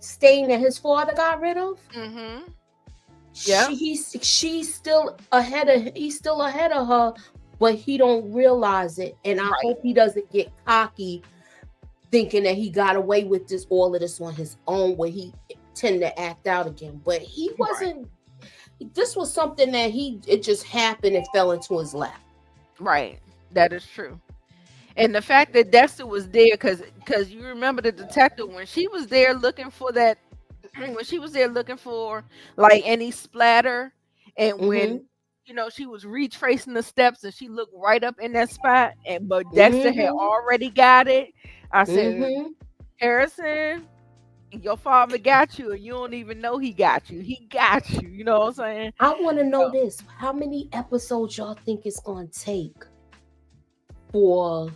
stain that his father got rid of. Mm-hmm. Yeah. He's still ahead of her, but he don't realize it. And I hope he doesn't get cocky, thinking that he got away with all of this on his own, where he tend to act out again. But he wasn't. This was something that it just happened and fell into his lap. Right. That is true. And the fact that Dexter was there, because you remember the detective when she was there looking for that, when she was there looking for like any splatter, and when she was retracing the steps and she looked right up in that spot, but Dexter had already got it. I said, Harrison, your father got you, and you don't even know he got you. He got you. You know what I'm saying? I want to know this: how many episodes y'all think it's gonna take for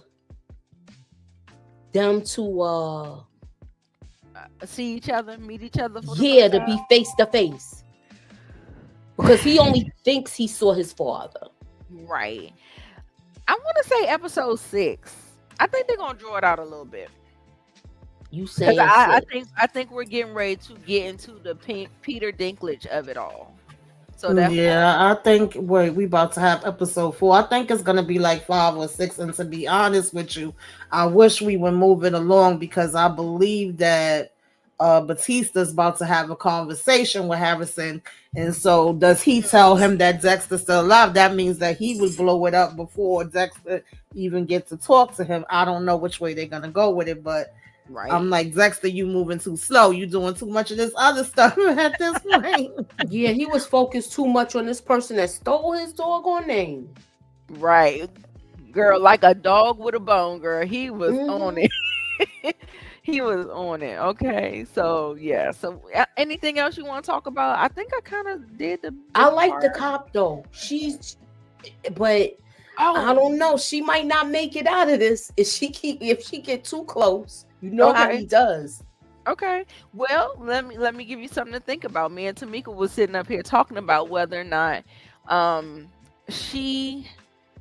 them to see each other, meet each other for to be face to face? Because he only thinks he saw his father. Right. I want to say episode 6. I think they're gonna draw it out a little bit. You saying? I think we're getting ready to get into the Peter Dinklage of it all. So I think we about to have episode 4. I think it's gonna be like 5 or 6. And to be honest with you, I wish we were moving along, because I believe that Batista's about to have a conversation with Harrison. And so does he tell him that Dexter's still alive? That means that he would blow it up before Dexter even gets to talk to him. I don't know which way they're gonna go with it, but I'm like, Dexter, you moving too slow. You doing too much of this other stuff at this point. Yeah, he was focused too much on this person that stole his doggone name. Right. Girl, like a dog with a bone, girl. He was on it. He was on it. Okay. So, yeah. So, anything else you want to talk about? I think I kind of did I like the cop, though. But I don't know. She might not make it out of this if she get too close. You know how he does. Okay. Well, let me give you something to think about. Me and Tamika was sitting up here talking about whether or not she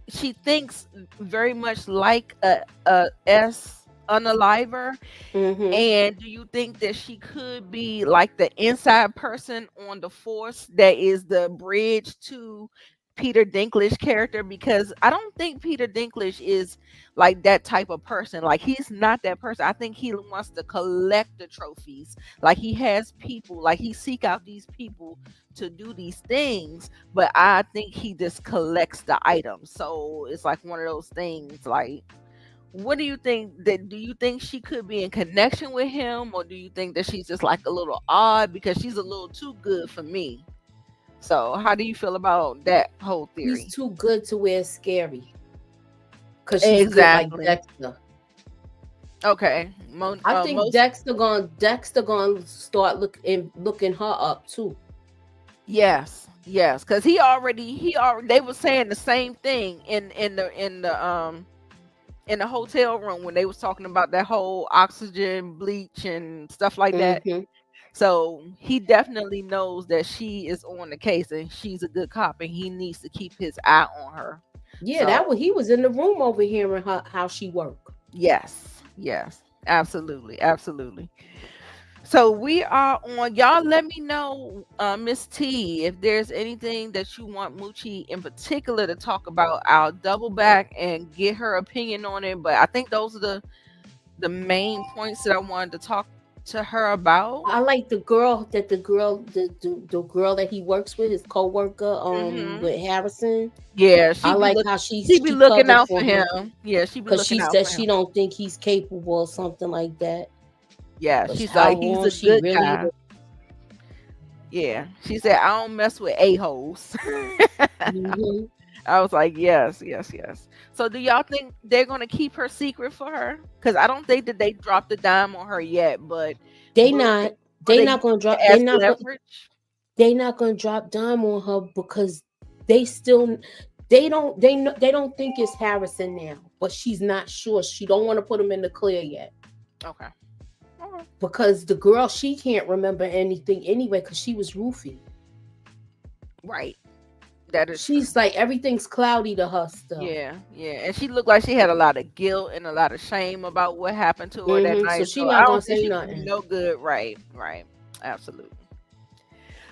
thinks very much like a S unaliver. And do you think that she could be like the inside person on the force that is the bridge to Peter Dinklage character? Because I don't think Peter Dinklage is like that type of person. Like, he's not that person. I think he wants to collect the trophies. Like, he has people, like he seek out these people to do these things, but I think he just collects the items. So it's like one of those things, like, what do you think? Do you think she could be in connection with him, or do you think that she's just like a little odd because she's a little too good for me? So how do you feel about that whole He's theory? too good to where it's scary. Cause she's Exactly. good like Dexter. Okay. I think Dexter gonna start looking her up too. Yes, because he already they were saying the same thing in the hotel room when they was talking about that whole oxygen bleach and stuff like that. Mhm. So he definitely knows that she is on the case and she's a good cop and he needs to keep his eye on her. Yeah, So, he was in the room overhearing her how she worked. yes, absolutely. So we are on. Y'all let me know, Miss T, if there's anything that you want Moochie in particular to talk about. I'll double back and get her opinion on it. But I think those are the main points that I wanted to talk to her about. I like the girl that the girl that he works with, his co-worker, with Harrison. Yeah, I like how she be looking covered out for for him. Yeah, she be because looking she out said for she him. don't think he's capable or something like that. Yeah, But she's how like, he's long a she good really guy. Yeah, she said, I don't mess with a-holes. Mhm. I was like, yes. So do y'all think they're going to keep her secret for her? Because I don't think that they dropped the dime on her yet, but They will not gonna drop. use it as leverage? They not gonna drop dime on her because they still they don't think it's Harrison now, but she's not sure. She don't want to put him in the clear yet. Okay. Because the girl, she can't remember anything anyway because she was roofie. Right. That is She's true. like everything's cloudy to her still. Yeah. And she looked like she had a lot of guilt and a lot of shame about what happened to her that night. So she I not don't gonna think say she nothing. can be no good. Right. Absolutely.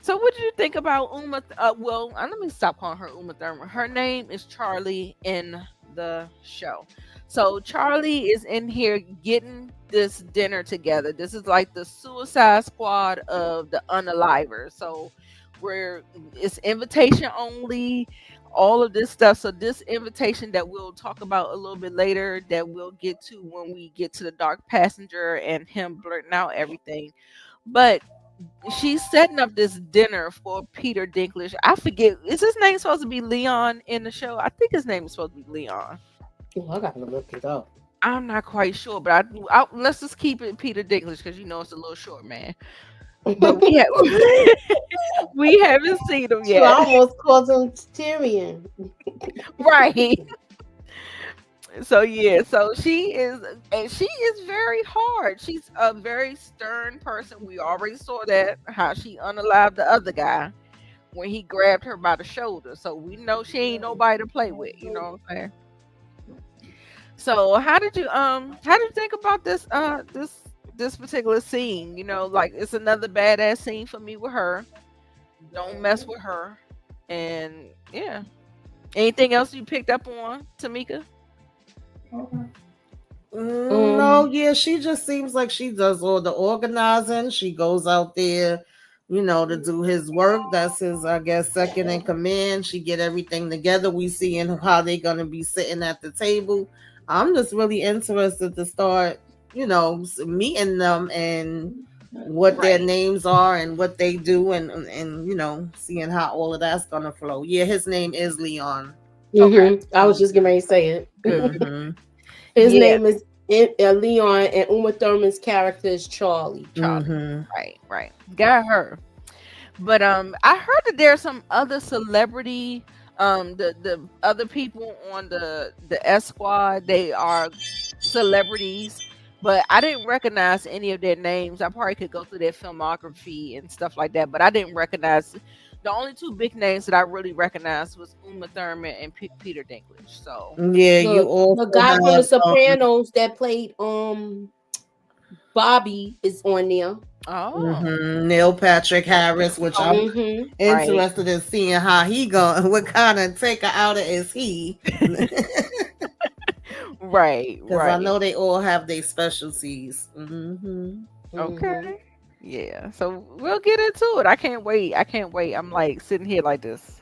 So what did you think about Uma? Let me stop calling her Uma Thurman. Her name is Charlie in the show. So Charlie is in here getting this dinner together. This is like the Suicide Squad of the unalivers. So it's invitation only, all of this stuff. So this invitation that we'll talk about a little bit later, that we'll get to when we get to the Dark Passenger and him blurting out everything. But she's setting up this dinner for Peter Dinklage. I forget, is his name supposed to be Leon in the show? I think his name is supposed to be Leon. Oh, I gotta look it up. I'm not quite sure, but let's just keep it Peter Dinklage because it's a little short man. But we haven't seen him yet. I almost called him Tyrion. Right. So she is very hard. She's a very stern person. We already saw that, how she unalived the other guy when he grabbed her by the shoulder. So we know she ain't nobody to play with, you know what I'm saying? So how did you think about this particular scene? Like, it's another badass scene for me with her. Don't mess with her. And yeah. Anything else you picked up on, Tamika? No, yeah, she just seems like she does all the organizing. She goes out there, to do his work. That's his, I guess, second in command. She get everything together. We see in how they're gonna be sitting at the table. I'm just really interested to start, meeting them and what their names are and what they do, and seeing how all of that's gonna flow. Yeah, his name is Leon. Okay. I was just getting ready to say it. Mm-hmm. His name is Leon, and Uma Thurman's character is Charlie. Mm-hmm. Right. Got her. But I heard that there's some other celebrity, the other people on the S Squad, they are celebrities, but I didn't recognize any of their names. I probably could go through their filmography and stuff like that, but I didn't recognize. The only two big names that I really recognized was Uma Thurman and Peter Dinklage. So yeah, the guy from The Sopranos that played Bobby is on there. Oh, Neil Patrick Harris, which I'm interested in seeing how he going. What kind of taker outer is he? Right. Because I know they all have their specialties. Okay. Yeah, so we'll get into it. I can't wait. I'm like sitting here like this,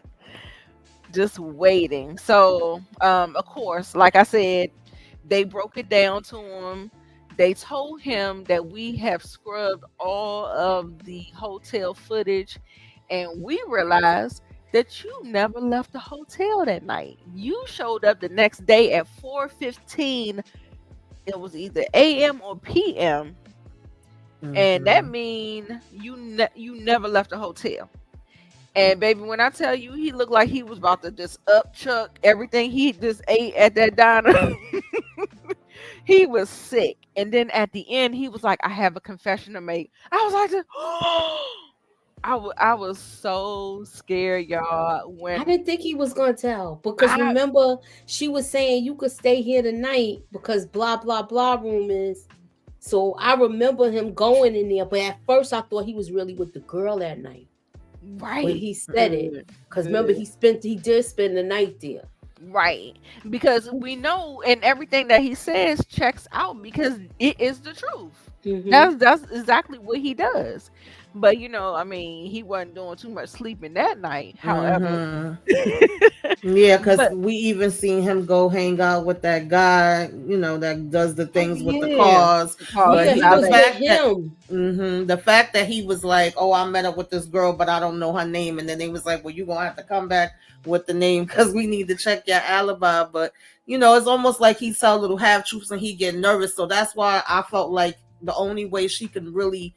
just waiting. So, of course, like I said, They broke it down to him. They told him that we have scrubbed all of the hotel footage, and we realized that you never left the hotel that night. You showed up the next day at 4:15. It was either AM or PM, and that mean you never left the hotel. And baby, when I tell you, he looked like he was about to just upchuck everything he just ate at that diner. He was sick. And then at the end, he was like, I have a confession to make. I was like, I was so scared, y'all. I When didn't think he was gonna tell because remember she was saying you could stay here tonight because blah blah blah room is. So I remember him going in there, but at first I thought he was really with the girl that night. right, When he said it, because remember he did spend the night there. right, because we know, and everything that he says checks out because it is the truth. That's exactly what he does. But I mean, he wasn't doing too much sleeping that night. However, yeah, because but we even seen him go hang out with that guy, that does the things with the yeah. cars. But Yeah, he was with him. the fact that he was like, "Oh, I met up with this girl, but I don't know her name," and then they was like, "Well, you're gonna have to come back with the name because we need to check your alibi." But it's almost like he saw little half truths and he get nervous. So that's why I felt like the only way she can really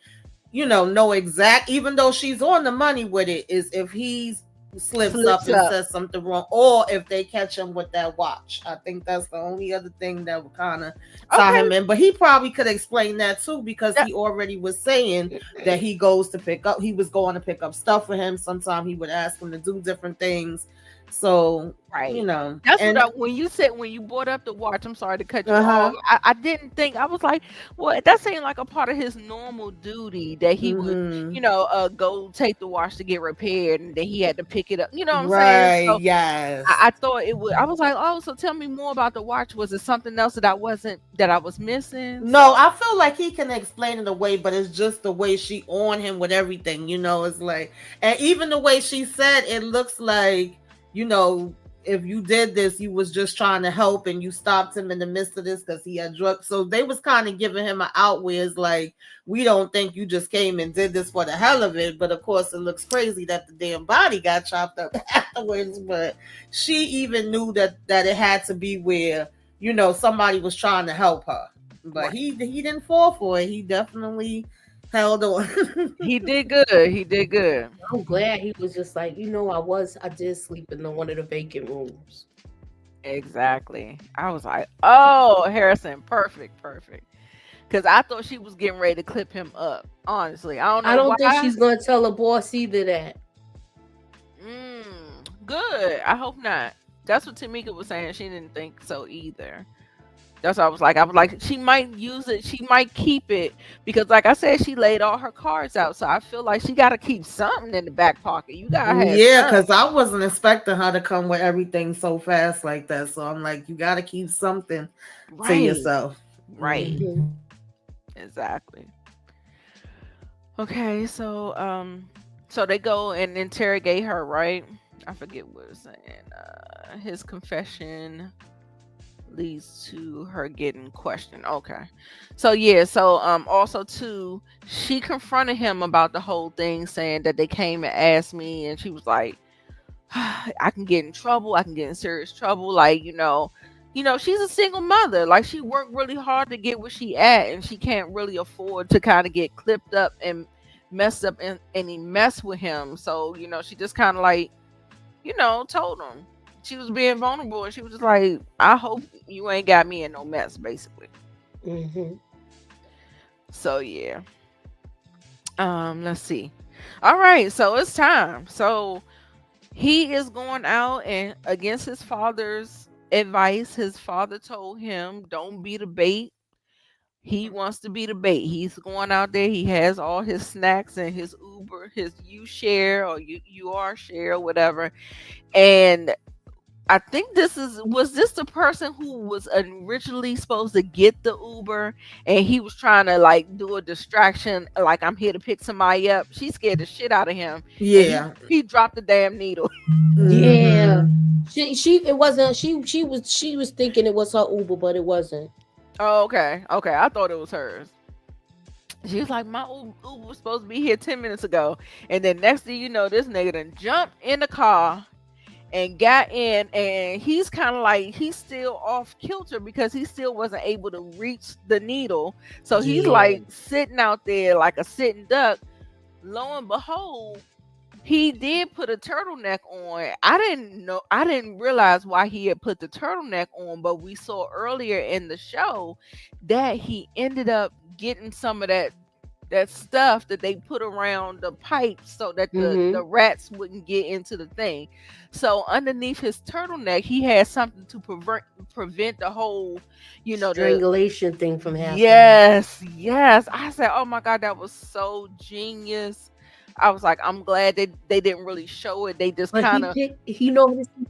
know exact, even though she's on the money with it, is if he slips up and says something wrong, or if they catch him with that watch. I think that's the only other thing that would kind of tie him in. But he probably could explain that too, because he already was saying that he was going to pick up stuff for him. Sometimes he would ask him to do different things. So that's what when you brought up the watch, I'm sorry to cut you off. I didn't think, I was like, well, that seemed like a part of his normal duty that he would go take the watch to get repaired, and then he had to pick it up, what I'm saying? So yes, I thought it would. I was like, oh, so tell me more about the watch. Was it something else that I was missing? No, I feel like he can explain it away, but it's just the way she on him with everything, it's like, and even the way she said it looks like, if you did this, you was just trying to help and you stopped him in the midst of this because he had drugs. So they was kind of giving him an out where it's like, we don't think you just came and did this for the hell of it. But of course, it looks crazy that the damn body got chopped up afterwards. But she even knew that it had to be where, somebody was trying to help her. But he didn't fall for it. He definitely held on. He did good. I'm glad he was just like, I did sleep in one of the vacant rooms. Exactly. I was like, oh, Harrison, perfect. Because I thought she was getting ready to clip him up. Honestly, I don't think she's gonna tell the boss either that. Good. I hope not. That's what Tamika was saying. She didn't think so either. That's what I was like, she might use it. She might keep it because, like I said, she laid all her cards out. So I feel like she got to keep something in the back pocket. You got to have because I wasn't expecting her to come with everything so fast like that. So I'm like, you got to keep something to yourself. Right. Exactly. Okay. So, so they go and interrogate her, right? I forget what it's saying. His confession leads to her getting questioned. Okay. So also too, she confronted him about the whole thing, saying that they came and asked me, and she was like, I can get in trouble, I can get in serious trouble, like she's a single mother, like she worked really hard to get where she at, and she can't really afford to kind of get clipped up and messed up in any mess with him. So she just kind of like told him she was being vulnerable, and she was just like, I hope you ain't got me in no mess, basically. So yeah. Let's see. All right, so it's time. So he is going out, and against his father's advice, his father told him, don't be the bait. He wants to be the bait. He's going out there. He has all his snacks and his Uber, his U share or UR share or whatever. And I think was this the person who was originally supposed to get the Uber, and he was trying to like do a distraction, like I'm here to pick somebody up. She scared the shit out of him. Yeah. He dropped the damn needle. Yeah. It wasn't. She was thinking it was her Uber, but it wasn't. Oh, okay. I thought it was hers. She was like, my Uber was supposed to be here 10 minutes ago. And then next thing you know, this nigga done jumped in the car and got in, and he's kind of like, he's still off kilter because he still wasn't able to reach the needle. So he's like sitting out there like a sitting duck. Lo and behold, he did put a turtleneck on. I didn't realize why he had put the turtleneck on, but we saw earlier in the show that he ended up getting some of that stuff that they put around the pipes so that the rats wouldn't get into the thing. So underneath his turtleneck, he had something to prevent the whole, strangulation thing from happening. Yes. I said, oh my God, that was so genius. I was like, I'm glad they didn't really show it. They just kind of, he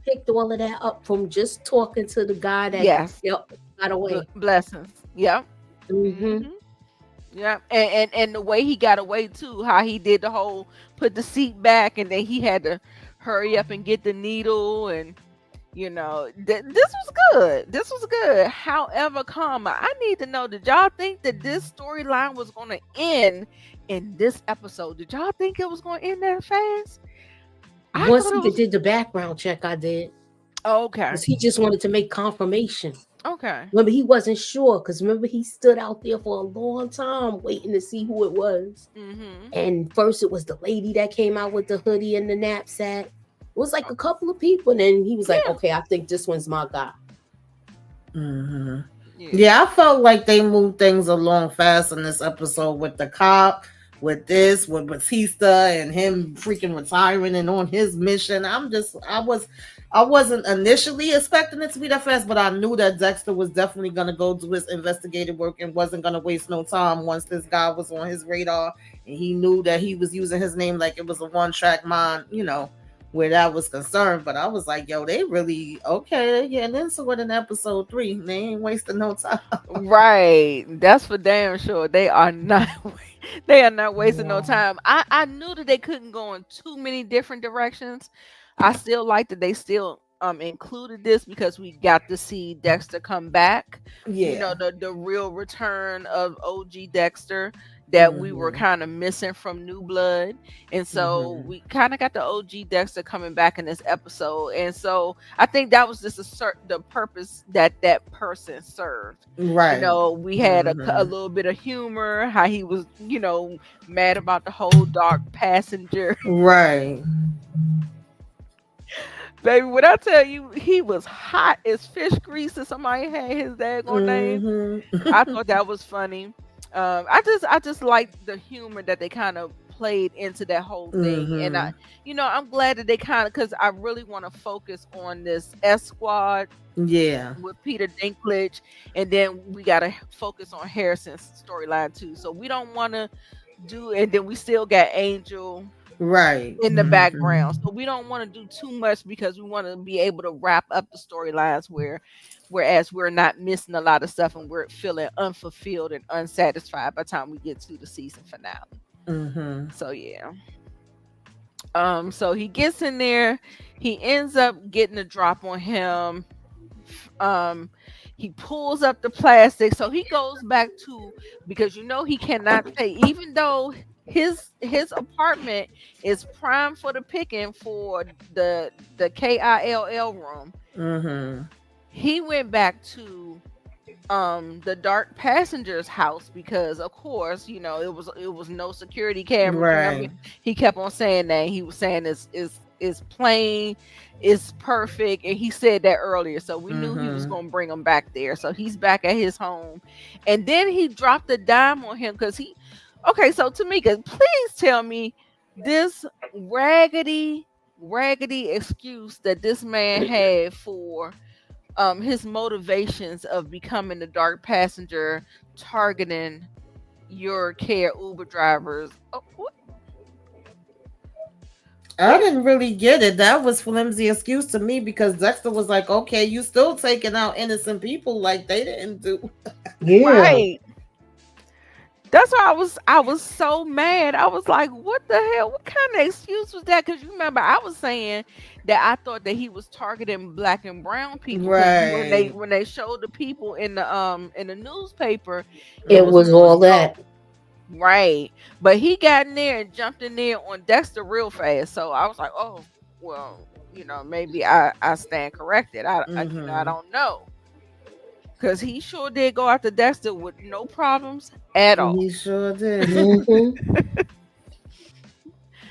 picked all of that up from just talking to the guy that got away. Blessings. Yep. Yeah, and the way he got away too, how he did the whole put the seat back, and then he had to hurry up and get the needle, and this was good. This was good. However, I need to know, did y'all think that this storyline was going to end in this episode? Did y'all think it was going to end that fast? Once he did the background check, I did. Okay. Because he just wanted to make confirmation. Okay. Remember, he wasn't sure because remember he stood out there for a long time waiting to see who it was. And first it was the lady that came out with the hoodie and the knapsack. It was like a couple of people, and then he was like, "Okay, I think this one's my guy." Yeah, I felt like they moved things along fast in this episode with the cop, with Batista and him freaking retiring and on his mission. I wasn't initially expecting it to be that fast, but I knew that Dexter was definitely going to go do his investigative work and wasn't going to waste no time once this guy was on his radar. And he knew that he was using his name like it was a one-track mind, where that was concerned. But I was like, yo, they really, okay, yeah, and then so in episode 3, they ain't wasting no time. Right. That's for damn sure. They are not wasting no time. I knew that they couldn't go in too many different directions. I still like that they still included this because we got to see Dexter come back. Yeah. The real return of OG Dexter that we were kind of missing from New Blood. And so we kind of got the OG Dexter coming back in this episode. And so I think that was just the purpose that person served. Right. We had a little bit of humor, how he was, mad about the whole dark passenger. Right. Baby, when I tell you he was hot as fish grease and somebody had his daggone name, I thought that was funny. I just like the humor that they kind of played into that whole thing, and I'm glad that they kind of, because I really want to focus on this S Squad, with Peter Dinklage, and then we got to focus on Harrison's storyline too. So we don't want to do, and then we still got Angel in the background, so we don't want to do too much because we want to be able to wrap up the storylines whereas we're not missing a lot of stuff and we're feeling unfulfilled and unsatisfied by the time we get to the season finale. So yeah, so he gets in there, he ends up getting a drop on him. He pulls up the plastic, so he goes back to, because he cannot pay, even though his apartment is prime for the picking for the KILL room. He went back to the dark passenger's house because of course it was no security camera. He kept on saying that. He was saying it's plain, it's perfect, and he said that earlier, so we knew he was going to bring him back there. So he's back at his home, and then he dropped a dime on him because okay, so Tamika, please tell me this raggedy excuse that this man had for his motivations of becoming the dark passenger, targeting your care Uber drivers. What? I didn't really get it. That was flimsy excuse to me because Dexter was like, okay, you still taking out innocent people like they didn't do. Right. That's why I was so mad. I was like, what the hell? What kind of excuse was that? Because you remember I was saying that I thought that he was targeting black and brown people because Right. when they showed the people in the newspaper, it It was was Mhm. more all that. so right. But he got in there and jumped in there on Dexter real fast. So I was like, oh well, maybe I stand corrected. I Mhm. don't know. Because he sure did go after Dexter with no problems at all. He sure did. Hmm.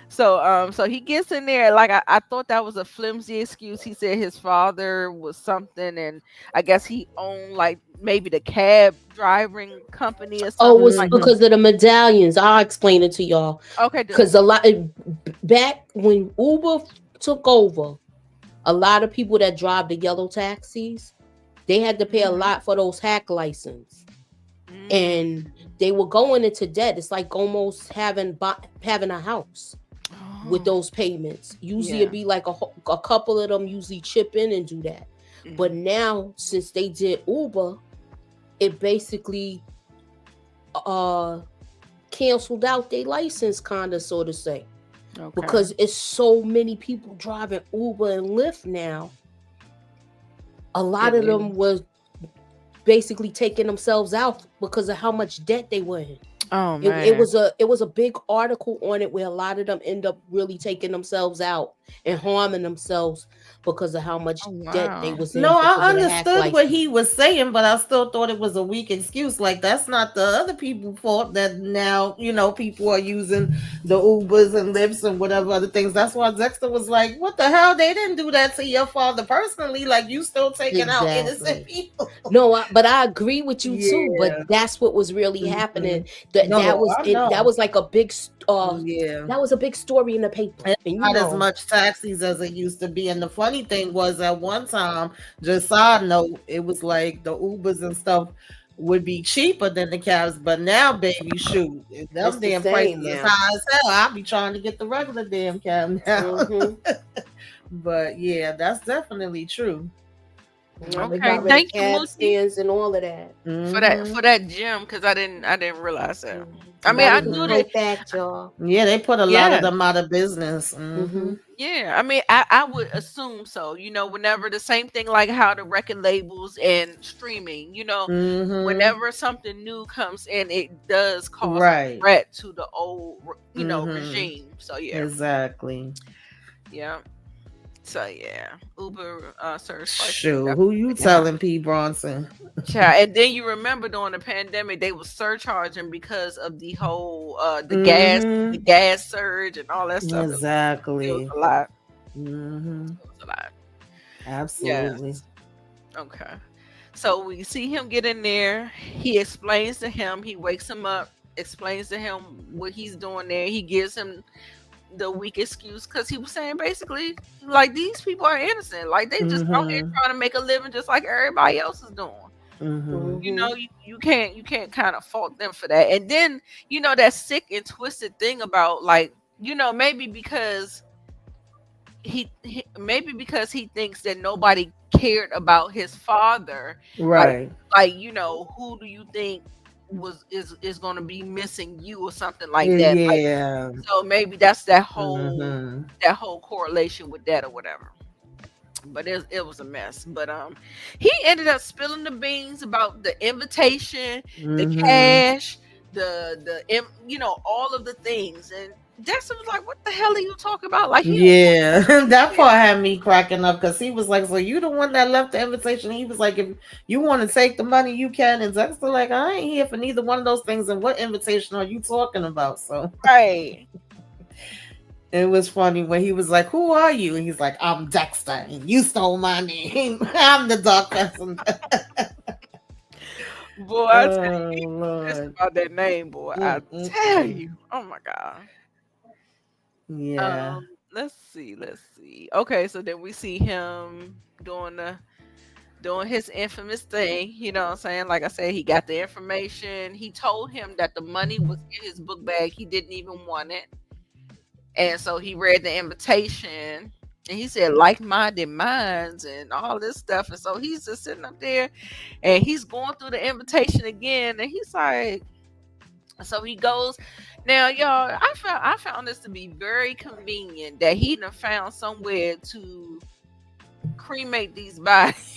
So he gets in there like I thought that was a flimsy excuse. He said his father was something, and I guess he owned like maybe the cab driving company or Oh, it something was like. Mhm. because of the medallions. I'll explain it to y'all. Okay, do Because a lot back when Uber took over, a lot of people that drive the yellow taxis, they had to pay a Mhm. lot for those hack license, Mm. and they were going into debt. It's like almost having a house with Oh, those payments. Usually yeah. it'd be like a couple of them usually chip in and do that. But Mhm. now since they did Uber, it basically uh canceled out their license, kind of, so to say, Okay. because it's so many people driving Uber and Lyft now. A lot It of is. them was basically taking themselves out because of how much debt they were in. Oh It man. was a big article on it where a lot of them end up really taking themselves out and harming themselves because of how much Oh debt they wow. was in No, because I of the hack understood what license. he was saying, but I still thought it was a weak excuse. Like that's not the other people's fault that now, people are using the Ubers and Lyfts and whatever other things. That's why Dexter was like, what the hell? They didn't do that to your father personally. Like you still taking out innocent Exactly. people. No, but I agree with you too. But Yeah. that's what was really happening. Mhm. No, I That know. was like a big Yeah. that was a big story in the paper. It's And not as much taxis as it used to be. And the funny thing was, at one time, just side note, it was like the Ubers and stuff would be cheaper than the cabs. But now, baby, shoot, it's them the damn prices same is now. high as hell. I'll be trying to get the regular damn cab now. Hmm. But yeah, that's definitely true. They Okay. got Hmm. rid of Thank you, cab Mookie, stands and all of that. for that Hmm. for that gym because I didn't realize that. I mean, That I was a knew Hmm. that. fun fact, y'all. Yeah, they put a lot of Yeah. them out of business. Hmm. Hmm. Yeah, I mean, I would assume so. Whenever the same thing like how the record labels and streaming, Hmm. whenever something new comes in, it does cause a Right. threat to the old, Hmm. regime. So yeah, Exactly. yeah. So yeah, Uber surge prices are Shoot, who definitely you getting high. telling, P. Bronson? Child, and then you remember during the pandemic they were surcharging because of the whole the Mm-hmm. gas surge and all that stuff. It was Exactly. a lot. Mm-hmm. It was a lot. Absolutely. Yes. Okay. So we see him get in there. He explains to him. He wakes him up, explains to him what he's doing there. He gives him the weak excuse because he was saying basically like these people are innocent. Like they just out here Mm-hmm. trying to make a living just like everybody else is doing. Mm-hmm. Hmm. You can't kind of fault them for that. And then that sick and twisted thing about like maybe because maybe because he thinks that nobody cared about his father, like Right. who do you think is going to be missing you or something like that, like, Yeah. so maybe that's that whole Mm-hmm. correlation with that or whatever. But it was a mess. But he ended up spilling the beans about the invitation, the Mm-hmm. cash, all of the things. And Dexter was like, what the hell are you talking about? Like he don't want Yeah, that it. part had me cracking up because he was like, "So you the one that left the invitation?" He was like, "If you want to take the money, you can." And Dexter like, "I ain't here for neither one of those things." And what invitation are you talking about? So Right. it was funny when he was like, "Who are you?" And he's like, "I'm Dexter, and you stole my name. I'm the dog person." Boy, I tell you, Oh he pissed Lord. about that name, boy. I tell Mm-mm-mm. you. Oh my God. Yeah. Let's see. Let's see. Okay, so then we see him doing his infamous thing. You know what I'm saying? Like I said, he got the information. He told him that the money was in his book bag. He didn't even want it. And so he read the invitation and he said like-minded minds and all this stuff. And so he's just sitting up there and he's going through the invitation again. And he's like, So he goes. Now, y'all, I found this to be very convenient that he done found somewhere to cremate these bodies.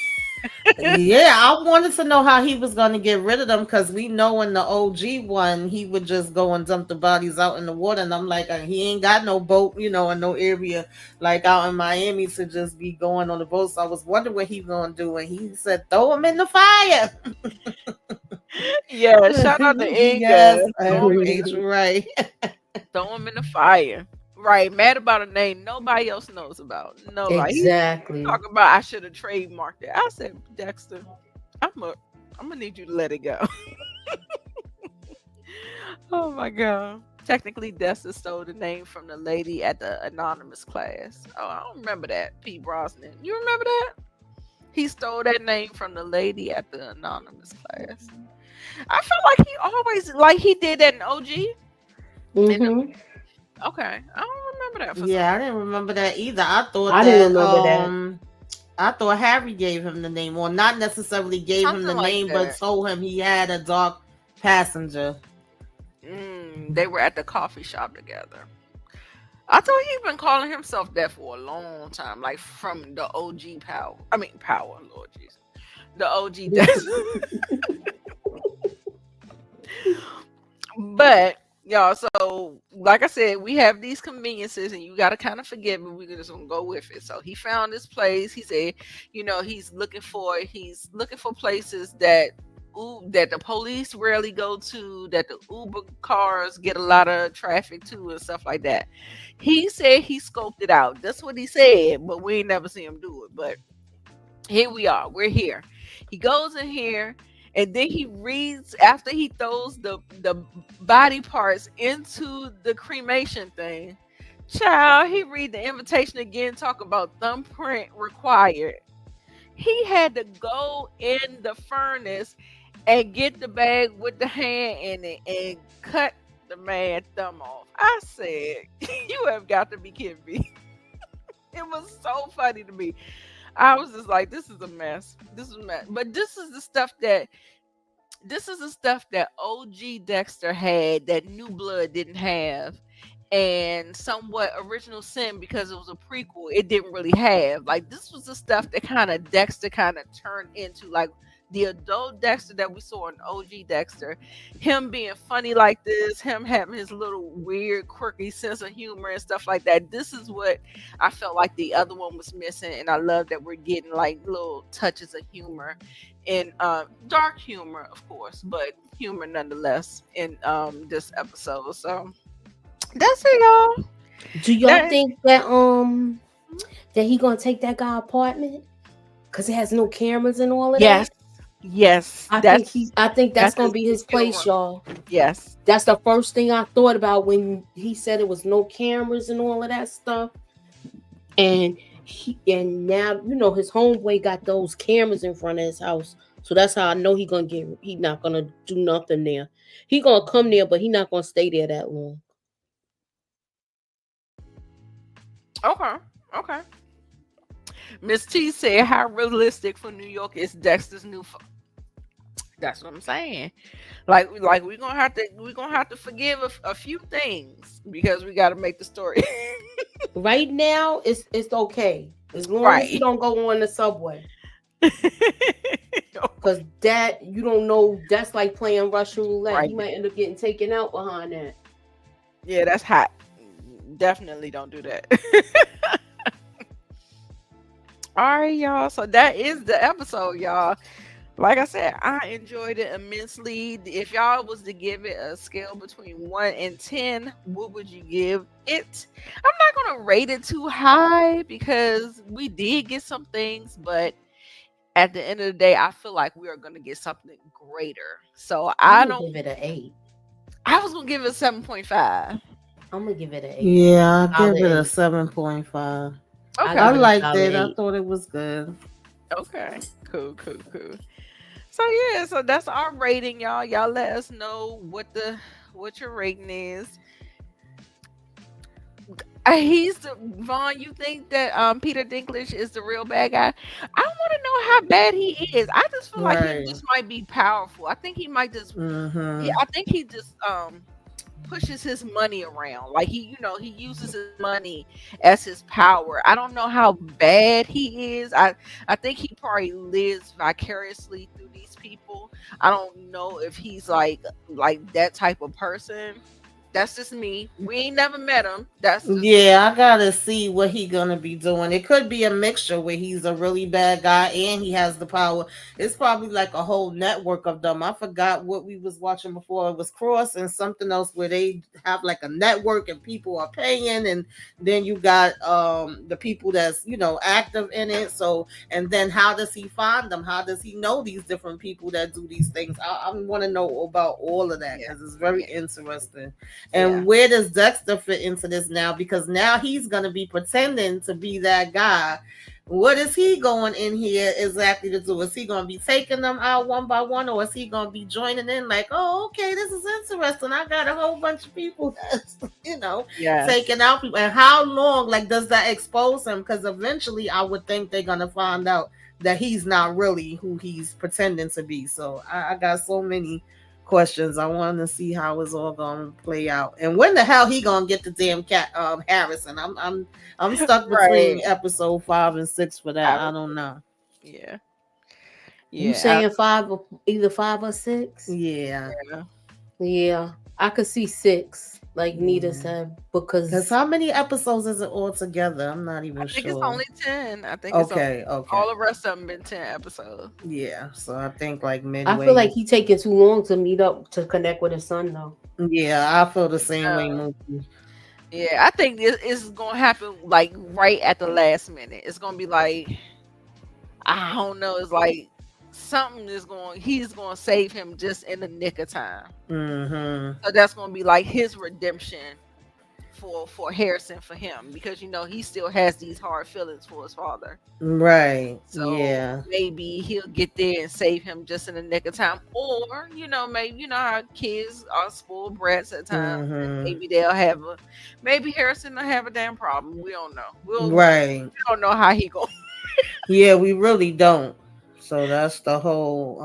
Yeah, I wanted to know how he was going to get rid of them because we know in the OG one, he would just go and dump the bodies out in the water. And I'm like, he ain't got no boat, in no area like out in Miami to just be going on the boat. So I was wondering what he going to do. And he said, throw him in the fire. Yeah, shout out to Inga. Yes, right. Throw him in the fire. Right, mad about a name nobody else knows about. No, Exactly. Like, talking about I should have trademarked it. I said, Dexter, I'm gonna need you to let it go. Oh my god. Technically, Dexter stole the name from the lady at the anonymous class. Oh, I don't remember that. P. Brosnan. You remember that? He stole that name from the lady at the anonymous class. I feel like he always he did that in OG. Okay, I don't remember that. I didn't remember that either. I didn't remember that. I thought Harry gave him the name, or not necessarily gave him the name, but told him he had a dark passenger. They were at the coffee shop together. I thought he'd been calling himself that for a long time, like from the OG Power. I mean, Power, Lord Jesus. The OG Dexter. But y'all, so like I said, we have these conveniences and you got to kind of forgive me. We're just gonna go with it. So he found this place. He said, he's looking for places that the police rarely go to, that the Uber cars get a lot of traffic to and stuff like that. He said he scoped it out. That's what he said, but we ain't never seen him do it. But here we are. We're here. He goes in here. And then he reads, after he throws the body parts into the cremation thing, child, he read the invitation again, talk about thumbprint required. He had to go in the furnace and get the bag with the hand in it and cut the man's thumb off. I said, you have got to be kidding me. It was so funny to me. I was just like, this is a mess. This is a mess. But this is the stuff that OG Dexter had that New Blood didn't have, and somewhat Original Sin, because it was a prequel, it didn't really have. Like, this was the stuff that Dexter turned into, like the adult Dexter that we saw in OG Dexter, him being funny like this, him having his little weird, quirky sense of humor and stuff like that. This is what I felt like the other one was missing, and I love that we're getting like little touches of humor and dark humor, of course, but humor nonetheless in this episode. So that's it, y'all. Do y'all think that he gonna take that guy apartment because it has no cameras and all of that? Yes, I think that's gonna be his place, y'all. Yes, that's the first thing I thought about when he said it was no cameras and all of that stuff. And now his homeboy got those cameras in front of his house, so that's how I know he not gonna do nothing there. He gonna come there, but he not gonna stay there that long. Okay. Miss T said, "How realistic for New York is Dexter's new?" That's what I'm saying. Like we're gonna have to forgive a few things because we got to make the story. Right now, it's okay as long as you don't go on the subway. Because that, you don't know, that's like playing Russian roulette. Right. You might end up getting taken out behind that. Yeah, that's hot. Definitely don't do that. All right, y'all. So that is the episode, y'all. Like I said, I enjoyed it immensely. If y'all was to give it a scale between 1 and 10, what would you give it? I'm not going to rate it too high because we did get some things, but at the end of the day, I feel like we are going to get something greater. So I don't give it an 8. I was going to give it a 7.5. I'm going to give it an 8. Yeah, I'll give it a 7.5. Okay. I liked it. I thought it was good. Okay. Cool. So yeah, so that's our rating, y'all. Y'all let us know what your rating is. He's the Vaughn. You think that Peter Dinklage is the real bad guy? I want to know how bad he is. I just feel like he Right. just might be powerful. I think he might just. Yeah, Mm-hmm. I think he just pushes his money around. Like he uses his money as his power. I don't know how bad he is. I think he probably lives vicariously through these people. I don't know if he's like that type of person. That's just me. We ain't never met him. That's just Yeah, I gotta see what he gonna be doing. It could be a mixture where he's a really bad guy and he has the power. It's probably like a whole network of them. I forgot what we was watching before. It was Cross and something else where they have like a network and people are paying, and then you got the people that's active in it. So and then how does he find them? How does he know these different people that do these things? I want to know about all of that yeah, because it's very yeah, interesting. yeah. And where does Dexter fit into this now? Because now he's going to be pretending to be that guy. What is he going in here exactly to do? Is he going to be taking them out one by one, or is he going to be joining in like, oh, okay, this is interesting. I got a whole bunch of people that's, Yes. taking out people. And how long, like, does that expose him? Because eventually I would think they're going to find out that he's not really who he's pretending to be. So I got so many questions. I want to see how it's all gonna play out, and when the hell he gonna get the damn cat Harrison. I'm stuck between Right. episode 5 and 6 for that. I don't know. Yeah. You Yeah. saying either 5 or 6? Yeah, Yeah, I could see 6, like Nita Yeah. said, because how many episodes is it all together? I'm not even I think sure. it's only 10. I think Okay. all the rest of them been 10 episodes. Yeah, so I think like midway. I feel like he taking too long to meet up to connect with his son though. Yeah, I feel the same way. Mookie. Yeah, I think it's gonna happen like right at the last minute. It's gonna be like, I don't know. It's like he's gonna save him just in the nick of time. Mm-hmm. So that's gonna be like his redemption for Harrison, for him, because he still has these hard feelings for his father. Right. So yeah. maybe he'll get there and save him just in the nick of time. Or, maybe how kids are spoiled brats at times. Mhm. Maybe maybe Harrison will have a damn problem. We don't know. Right. We don't know how he goes. Yeah, we really don't. So that's the whole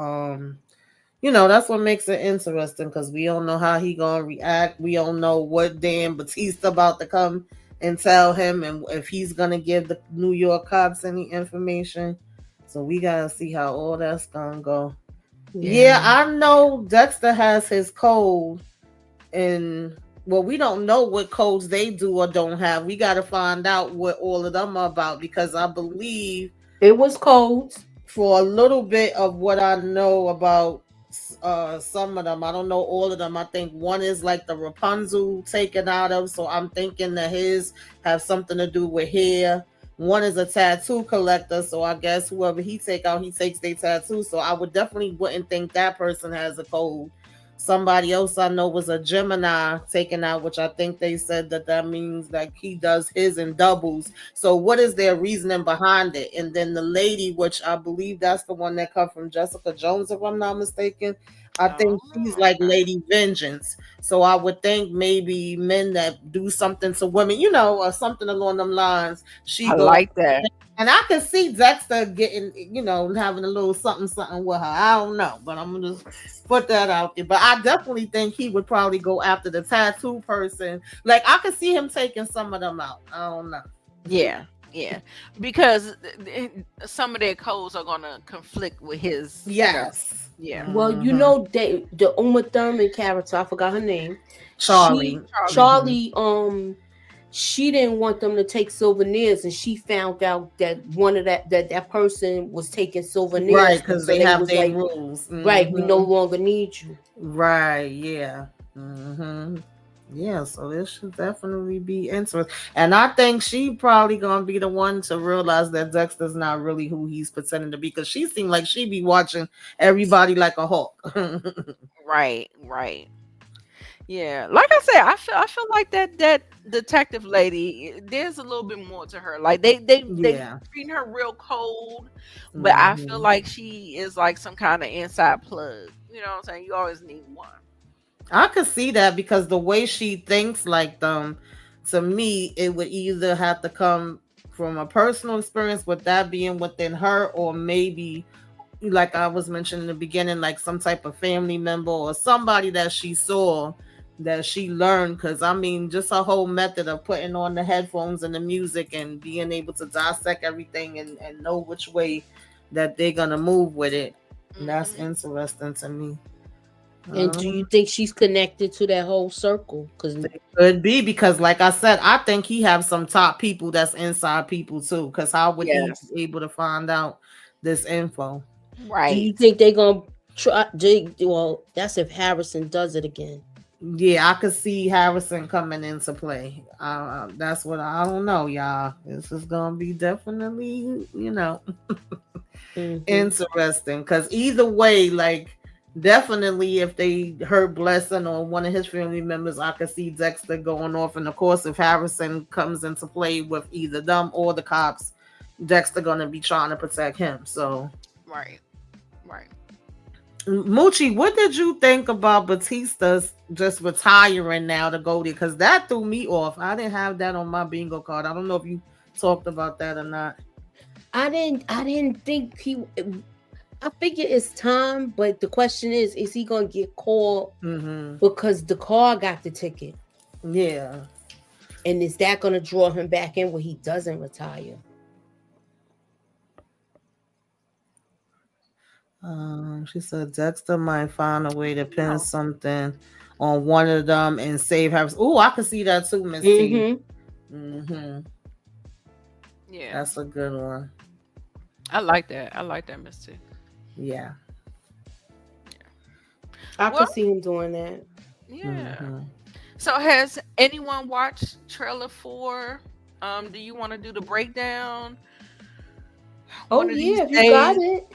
that's what makes it interesting, because we don't know how he gonna react. We don't know what damn Batista about to come and tell him, and if he's gonna give the New York cops any information. So we gotta see how all that's gonna go. Yeah, I know Dexter has his code, and well, we don't know what codes they do or don't have. We gotta find out what all of them are about, because I believe it was codes. For a little bit of what I know about some of them, I don't know all of them. I think one is like the Rapunzel taken out of, so I'm thinking that his have something to do with hair. One is a tattoo collector, so I guess whoever he take out, he takes their tattoo. So I would definitely wouldn't think that person has a code. Somebody else I know was a Gemini taken out, which I think they said that means like he does his in doubles. So what is their reasoning behind it? And then the lady, which I believe that's the one that come from Jessica Jones, if I'm not mistaken, I think she's like Lady Vengeance. So I would think maybe men that do something to women, or something along them lines. I like that. And I can see Dexter getting, having a little something with her. I don't know, but I'm gonna just put that out there. But I definitely think he would probably go after the tattoo person. Like I could see him taking some of them out. I don't know. Yeah, because some of their codes are gonna conflict with his. Yes. Yeah. Well, the Uma Thurman character, I forgot her name. Charlie. Charlie. She didn't want them to take souvenirs, and she found out that one of that person was taking souvenirs, right? Because they have their rules, right? We no longer need you, right? Yeah, yeah. So this should definitely be interesting, and I think she probably gonna be the one to realize that Dexter's not really who he's pretending to be, because she seemed like she be watching everybody like a hawk. Right. Yeah, like I said, I feel like that detective lady, there's a little bit more to her. Like they treating her real cold, but I feel like she is like some kind of inside plug. You know what I'm saying? You always need one. I could see that, because the way she thinks like them to me, it would either have to come from a personal experience with that being within her, or maybe, like I was mentioning in the beginning, like some type of family member or somebody that she saw that she learned. Because I mean, just a whole method of putting on the headphones and the music and being able to dissect everything and know which way that they're gonna move with it. And that's interesting to me. And do you think she's connected to that whole circle? Because it could be, because like I said, I think he have some top people that's inside people too. Because how would he be able to find out this info? Right. Do you think they're gonna try? Well, that's if Harrison does it again. Yeah, I could see Harrison coming into play. That's what I don't know, y'all. This is gonna be definitely, interesting. Because either way, like, definitely if they heard Blessing or one of his family members, I could see Dexter going off. And of course, if Harrison comes into play with either them or the cops, Dexter gonna be trying to protect him. So right. Moochie, what did you think about Batista's just retiring now to go there? Because that threw me off. I didn't have that on my bingo card. I don't know if you talked about that or not. I didn't think he. I figured it's time, but the question is he gonna get called because the car got the ticket? Yeah. And is that gonna draw him back in when he doesn't retire? She said Dexter might find a way to pin something on one of them and save her. Oh, I can see that too, Miss T. Yeah, that's a good one. I like that, Miss T. Yeah. I could see him doing that. Yeah. So has anyone watched trailer 4? Do you want to do the breakdown? Oh yeah, if you got it.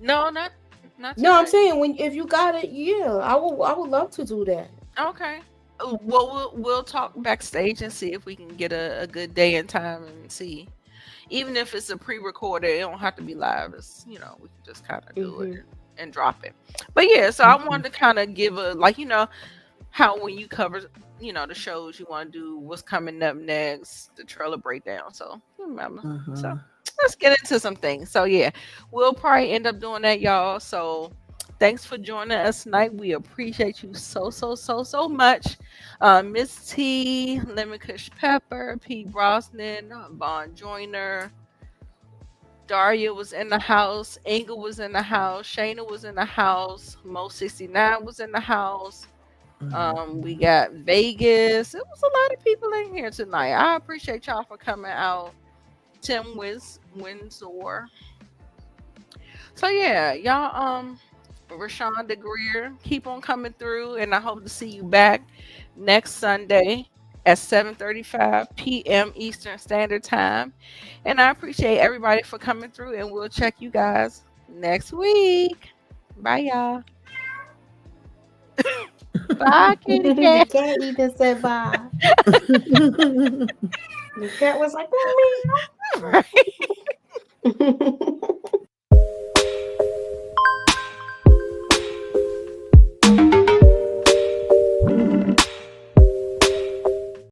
No, not today. No, I'm saying if you got it, yeah, I would love to do that. Okay. Well, we'll talk backstage and see if we can get a good day and time and see. Even if it's a pre-recorded, it don't have to be live. It's, we can just kind of do it and drop it. But yeah, so I wanted to kind of give a, like, how when you cover, the shows, you want to do what's coming up next, the trailer breakdown. So you remember. So let's get into some things. So yeah, we'll probably end up doing that, y'all. So thanks for joining us tonight. We appreciate you so much. Miss T, Lemon Kush Pepper, P. Brosnan, Vaughn Joyner, Daria was in the house, Inga was in the house, Shayna was in the house, Mo 69 was in the house. We got Vegas. It was a lot of people in here tonight. I appreciate y'all for coming out. Tim Windsor. So yeah, y'all, Rashawn DeGreer, keep on coming through, and I hope to see you back next Sunday at 7:35 p.m. Eastern Standard Time. And I appreciate everybody for coming through, and we'll check you guys next week. Bye, y'all. Bye, kitty cat. The cat even said bye. The cat was like, "Mommy." Right.